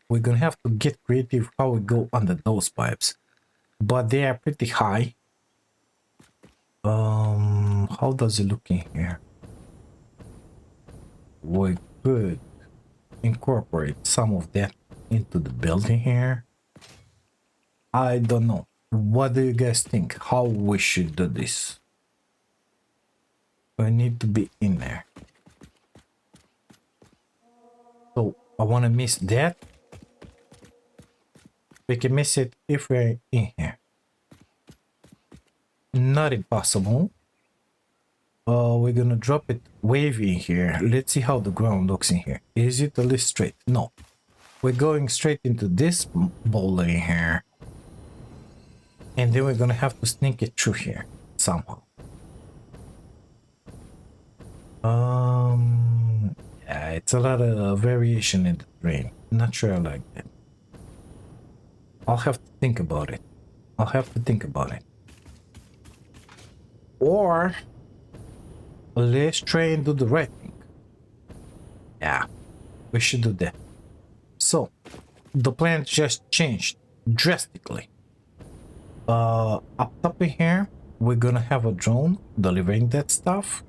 We're gonna have to get creative how we go under those pipes, but they are pretty high. How does it look in here? We could incorporate some of that into the building here. I don't know. What do you guys think? How we should do this? We need to be in there. So I want to miss that. We can miss it if we're in here. Not impossible. We're gonna drop it wavy here. Let's see how the ground looks in here. Is it a little straight? No. We're going straight into this boulder in here. And then we're gonna have to sneak it through here somehow. Yeah, it's a lot of variation in the terrain. Not sure I like that. I'll have to think about it. Or let's try and do the right thing. Yeah, we should do that. So the plan just changed drastically. Up top in here, we're gonna have a drone delivering that stuff.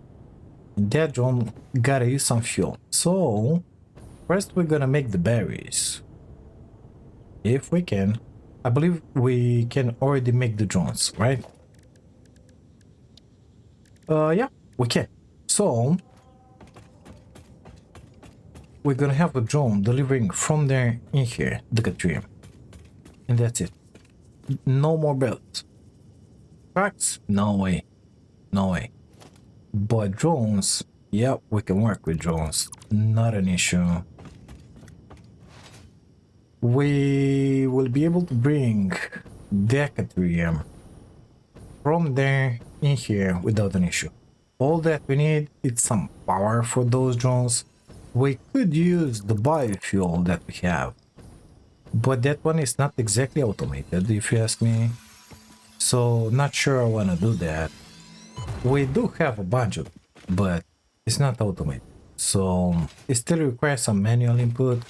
That drone gotta use some fuel. So first we're gonna make the berries. If we can. I believe we can already make the drones, right? Yeah, we can. So we're gonna have a drone delivering from there in here, the Catrium. And that's it. No more belts. Trucks? No way. No way. But drones, yeah, we can work with drones. Not an issue. We will be able to bring the Catrium from there in here without an issue. All that we need is some power for those drones. We could use the biofuel that we have, but that one is not exactly automated, if you ask me. So not sure I want to do that. We do have a bunch of it, but it's not automated. So it still requires some manual input.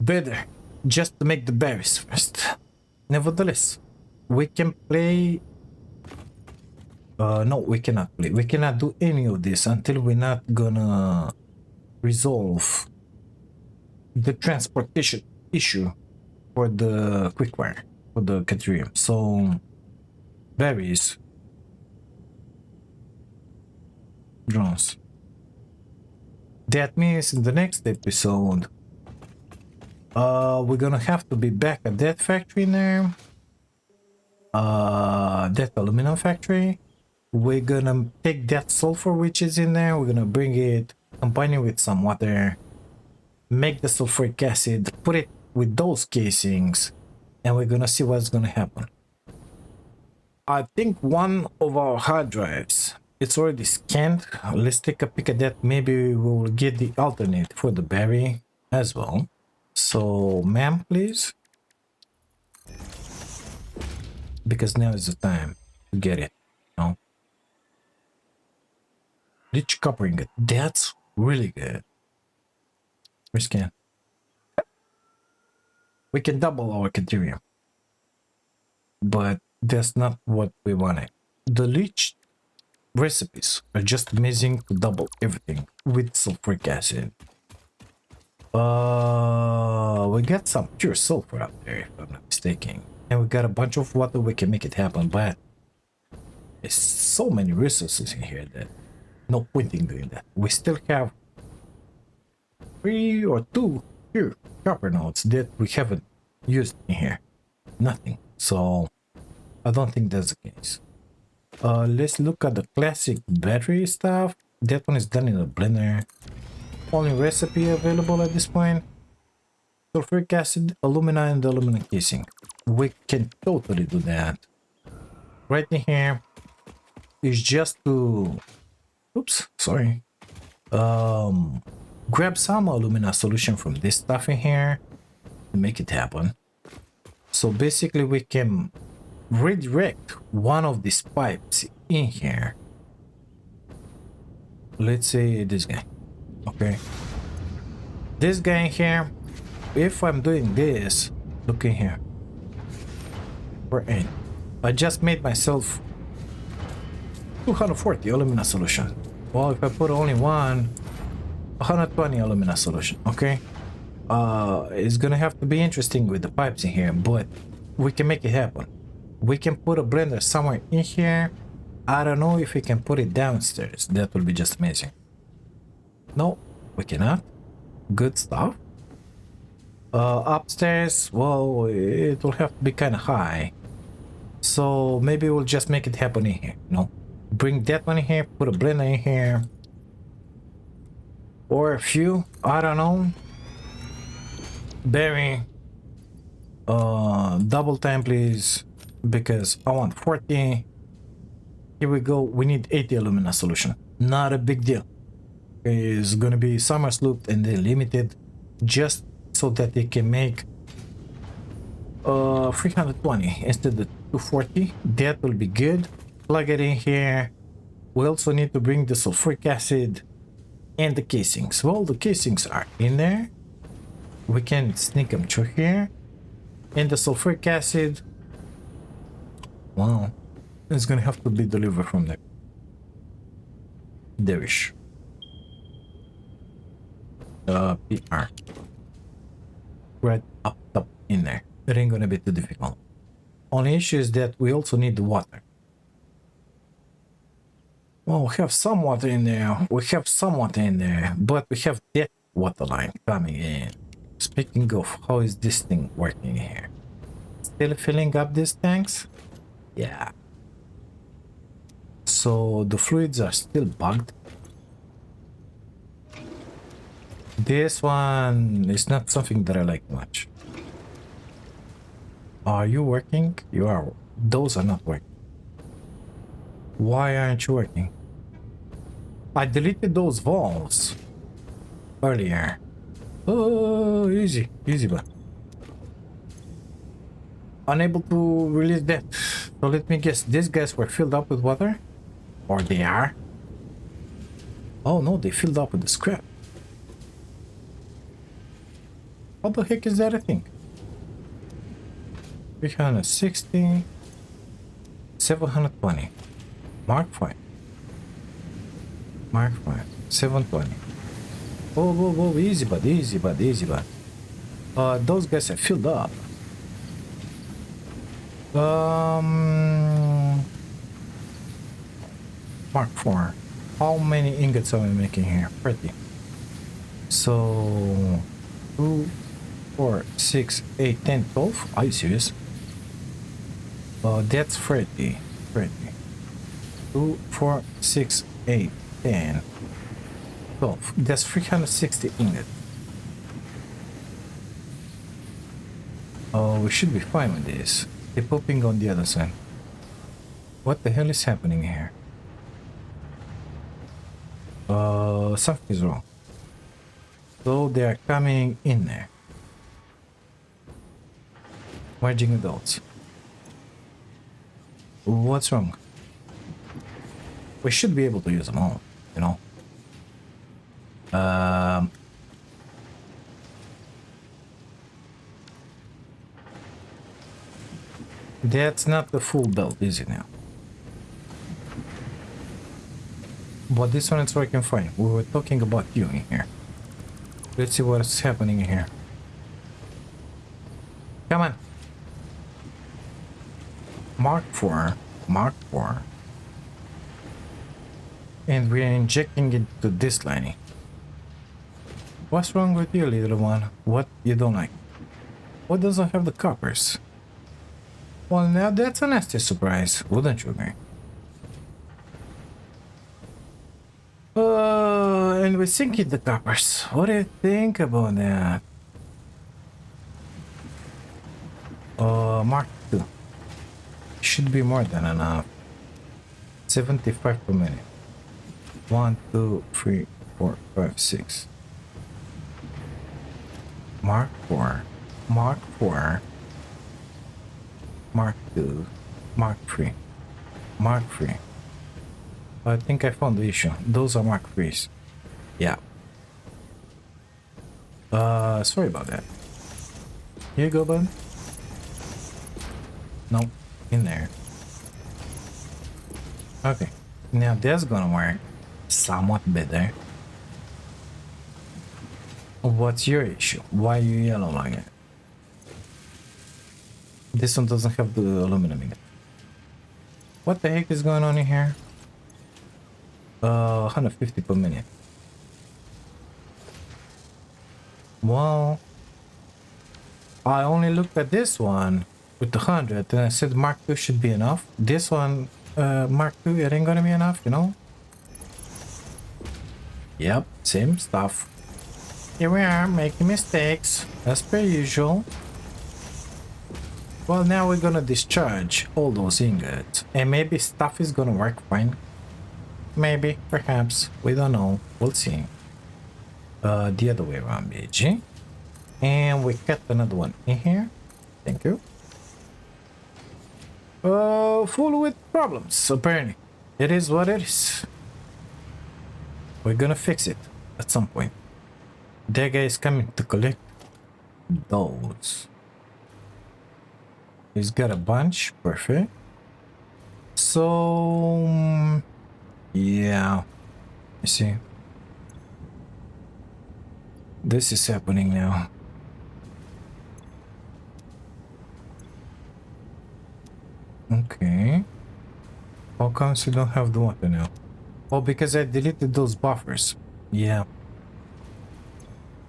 Better just to make the berries first. Nevertheless, we can play. No, we cannot play. We cannot do any of this until we're not gonna resolve the transportation issue for the quickwire, for the Caterium. So, berries, drones. That means in the next episode, we're gonna have to be back at that factory now. That aluminum factory. We're gonna take that sulfur which is in there, we're gonna bring it, combine it with some water, make the sulfuric acid, put it with those casings, and we're gonna see what's gonna happen. I think one of our hard drives, it's already scanned. Let's take a peek at that. Maybe we'll get the alternate for the berry as well. So, ma'am, please. Because now is the time to get it, you know? Rich copper ingot. That's really good. Rescan. We can double our Caterium, but that's not what we wanted. The leech recipes are just amazing to double everything with sulfuric acid. We got some pure sulfur out there, if I'm not mistaken, and we got a bunch of water. We can make it happen, but there's so many resources in here that no point in doing that. We still have 3 or 2 pure copper nodes that we haven't used in here. Nothing. So I don't think that's the case. Let's look at the classic battery stuff. That one is done in a blender. Only recipe available at this point: sulfuric acid, alumina, and the aluminum casing. We can totally do that. Right in here is just to, oops, sorry. Grab some alumina solution from this stuff in here to make it happen. So basically we can redirect one of these pipes in here. Let's say this guy. Okay. This guy in here, if I'm doing this, look in here. We're in. I just made myself 240 alumina solution. Well, if I put only one, 120 alumina solution. Okay. It's gonna have to be interesting with the pipes in here, but we can make it happen. We can put a blender somewhere in here. I don't know if we can put it downstairs. That will be just amazing. No, we cannot. Good stuff. Upstairs, well, it will have to be kind of high. So maybe we'll just make it happen in here. No, bring that one in here, put a blender in here. Or a few, I don't know. Berry. Double time, please. Because I want 40. Here we go. We need 80 alumina solution. Not a big deal. It's gonna be summer slooped and then limited, just so that they can make 320 instead of 240. That will be good. Plug it in here. We also need to bring the sulfuric acid and the casings. Well, the casings are in there. We can sneak them through here. And the sulfuric acid, wow, it's gonna have to be delivered from there. There-ish. PR. Right up top in there. It ain't gonna be too difficult. Only issue is that we also need the water. Well, we have some water in there. We have some water in there, but we have that water line coming in. Speaking of, how is this thing working here? Still filling up these tanks? Yeah. So the fluids are still bugged. This one is not something that I like much. Are you working? You are. Those are not working. Why aren't you working? I deleted those valves earlier. Oh, easy, easy, but unable to release that. So let me guess, these guys were filled up with water? Or they are? Oh no, they filled up with the scrap. How the heck is that a thing? 360, 720. Mark 5. Mark 5, 720. Whoa, whoa, whoa, easy, bud, easy, bud, easy, bud. Those guys are filled up. Mark 4. How many ingots are we making here? 30. So 2, 4, 6, 8, 10, 12. Are you serious? That's 30. 30. 2, 4, 6, 8, 10, 12. That's 360 ingots. Oh, we should be fine with this. They're popping on the other side. What the hell is happening here? Something is wrong. So they are coming in there. Merging adults. What's wrong? We should be able to use them all, you know. That's not the full belt, is it now? But this one is working fine. We were talking about you in here. Let's see what's happening in here. Come on. Mark 4. Mark 4. And we're injecting it to this lining. What's wrong with you, little one? What you don't like? What doesn't have the coppers? Well, now that's a nasty surprise, wouldn't you agree? And we're sinking the coppers. What do you think about that? Mark 2. Should be more than enough. 75 per minute. 1, 2, 3, 4, 5, 6. Mark 4. Mark 4. Mark 2. Mark 3. Mark 3. I think I found the issue. Those are Mark 3s. Yeah. Sorry about that. Here you go, bud. Nope. In there. Okay. Now that's gonna work somewhat better. What's your issue? Why are you yellow like it? This one doesn't have the aluminum in it. What the heck is going on in here? 150 per minute. Well, I only looked at this one with the 100 and I said Mark 2 should be enough. This one, Mark 2, it ain't gonna be enough, you know? Yep, same stuff. Here we are, making mistakes, as per usual. Well, now we're gonna discharge all those ingots. And maybe stuff is gonna work fine. Maybe, perhaps, we don't know. We'll see. The other way around, BG. And we cut another one in here. Thank you. Full with problems, apparently. It is what it is. We're gonna fix it at some point. That guy is coming to collect those. He's got a bunch. Perfect. So, yeah. You see. This is happening now. Okay. How come you don't have the water now? Oh, because I deleted those buffers. Yeah.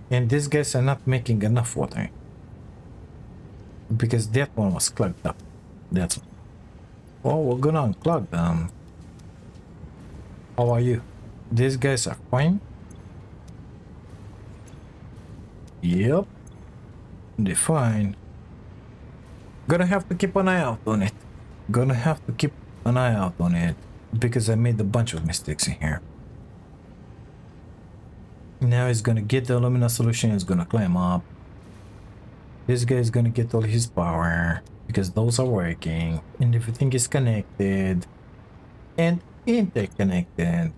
And these guys are not making enough water. Because that one was clogged up. That's... Oh, we're gonna unclog them. How are you? These guys are fine? Yep. They're fine. Gonna have to keep an eye out on it. Gonna have to keep an eye out on it. because I made a bunch of mistakes in here. Now he's gonna get the alumina solution, he's gonna climb up. This guy is gonna get all his power because those are working and everything is connected and interconnected.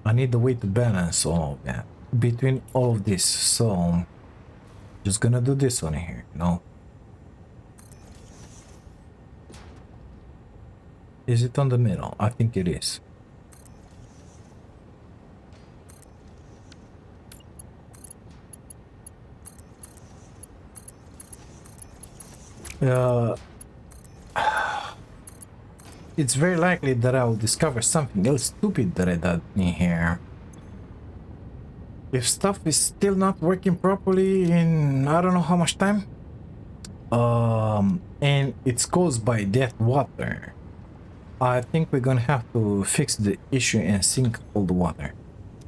I need a way to balance all of that between all of this, so just gonna do this one here, you know. Is it on the middle? I think it is. It's very likely that I will discover something else stupid that I did in here. If stuff is still not working properly in I don't know how much time, and it's caused by that water, I think we're gonna have to fix the issue and sink all the water.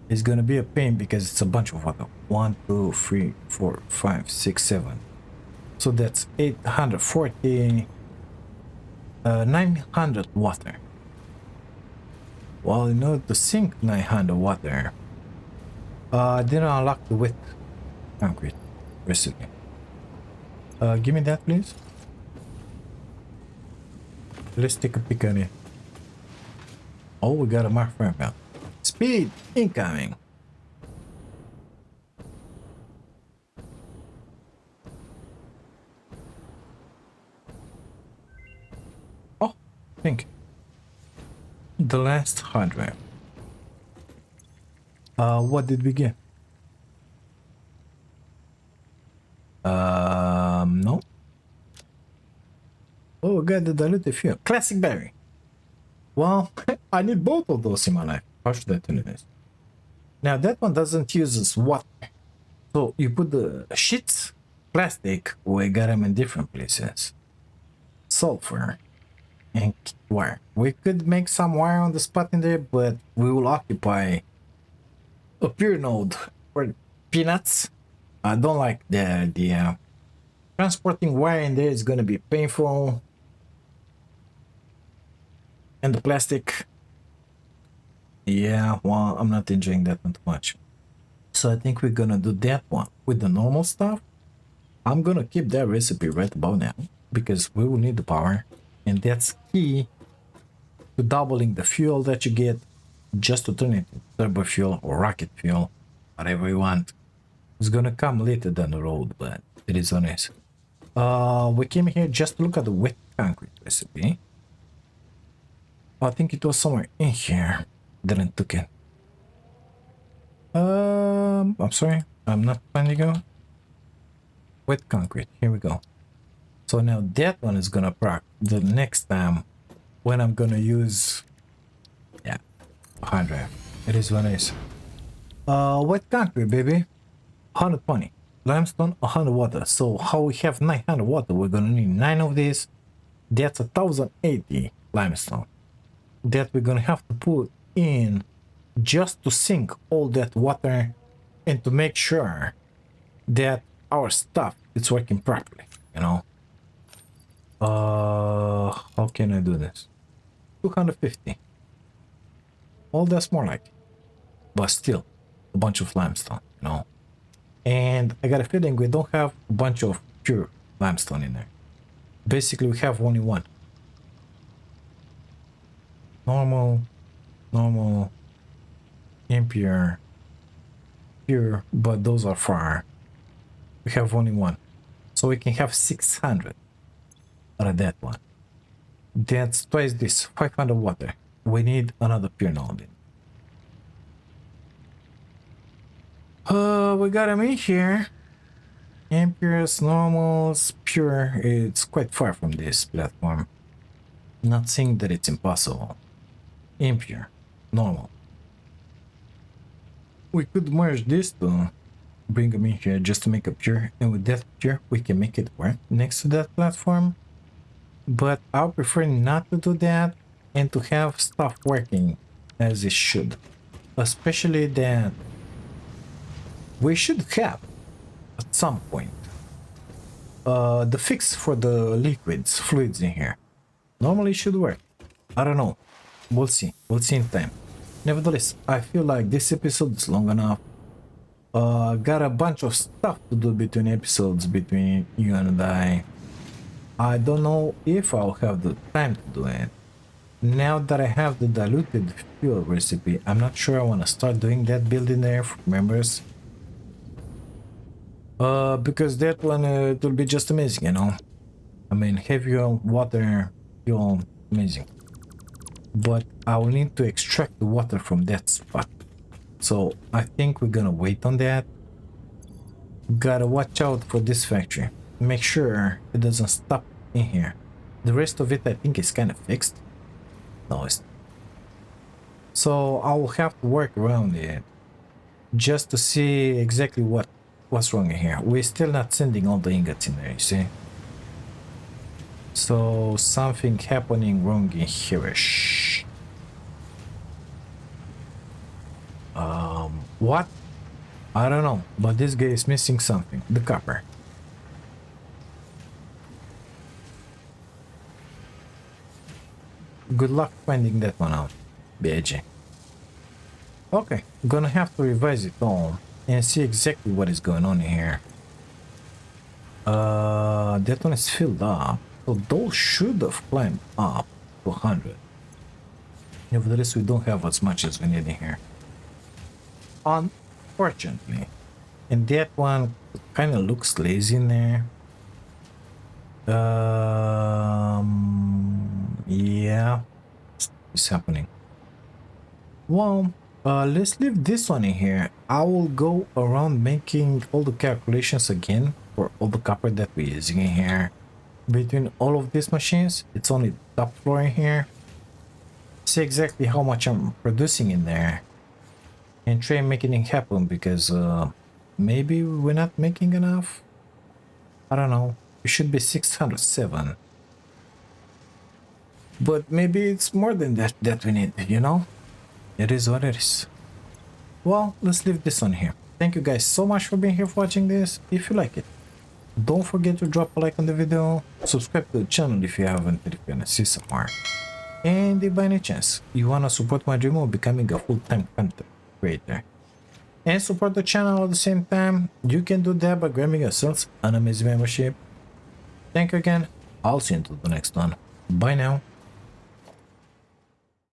It's gonna be a pain because it's a bunch of water. 1, 2, 3, 4, 5, 6, 7. So that's 840, 900 water. Well, in order to sink 900 water, I didn't unlock the wet concrete recipe. Give me that, please. Let's take a peek at it. Oh, we got a mark frame now. Speed incoming. Oh, thank you. The last hardware. What did we get? No. Oh, we got the diluted fuel. Classic berry. Well, I need both of those in my life. How should I tell you this? Now, that one doesn't use water. So you put the sheets, plastic, we got them in different places. Sulfur and wire. We could make some wire on the spot in there, but we will occupy a pure node for peanuts. I don't like the idea. Transporting wire in there is going to be painful. And the plastic, yeah, well, I'm not enjoying that one too much. So I think we're gonna do that one with the normal stuff. I'm gonna keep that recipe right about now because we will need the power, and that's key to doubling the fuel that you get just to turn it into turbo fuel or rocket fuel, whatever you want. It's gonna come later down the road, but it is honest. We came here just to look at the wet concrete recipe. I think it was somewhere in here. Didn't took it. I'm sorry, I'm not finding it. Wet concrete, here we go. So now that one is gonna proc the next time when I'm gonna use, yeah, hard drive. It is what it is. Wet concrete, baby. 120 limestone, 100 water. So how we have 900 water, we're gonna need 9 of these. That's 1080 limestone that we're gonna have to put in just to sink all that water and to make sure that our stuff is working properly, you know. How can I do this? 250. Well, that's more like it, but still a bunch of limestone, you know. And I got a feeling we don't have a bunch of pure limestone in there. Basically, we have only one. Normal, impure, pure, but those are far. We have only one. So we can have 600 out of that one. That's twice this, 500 water. We need another pure node. We got them in here. Impures, normals, pure. It's quite far from this platform. Not saying that it's impossible. Impure, normal. We could merge this to bring them in here just to make a pure, and with that pure we can make it work next to that platform. But I prefer not to do that and to have stuff working as it should. Especially that we should have at some point the fix for the fluids in here. Normally it should work. I don't know. We'll see. We'll see in time. Nevertheless, I feel like this episode is long enough. Got a bunch of stuff to do between episodes between you and I. I don't know if I'll have the time to do it. Now that I have the diluted fuel recipe, I'm not sure I want to start doing that build in there for members. Because that one, it will be just amazing, you know. I mean, heavy on water, fuel, amazing. But I will need to extract the water from that spot. So I think we're gonna wait on that. Gotta watch out for this factory. Make sure it doesn't stop in here. The rest of it I think is kind of fixed. No, it's... So I will have to work around it just to see exactly what's wrong in here. We're still not sending all the ingots in there, you see. So something happening wrong in here-ish. What? I don't know, but this guy is missing something. The copper. Good luck finding that one out, BG. Okay, gonna have to revise it all and see exactly what is going on in here. That one is filled up, so those should have climbed up to 100. Nevertheless, we don't have as much as we need in here, unfortunately. And that one kind of looks lazy in there. Yeah, it's happening. Well, let's leave this one in here. I will go around making all the calculations again for all the copper that we're using in here. Between all of these machines, it's only top floor in here. See exactly how much I'm producing in there and try making it happen, because maybe we're not making enough. I don't know. It should be 607. But maybe it's more than that we need, you know? It is what it is. Well, let's leave this on here. Thank you guys so much for being here for watching this. If you like it, don't forget to drop a like on the video, subscribe to the channel if you haven't, if you wanna see some more. And if by any chance you wanna support my dream of becoming a full-time content creator and support the channel at the same time, you can do that by grabbing yourselves an amazing membership. Thank you again. I'll see you until the next one. Bye now.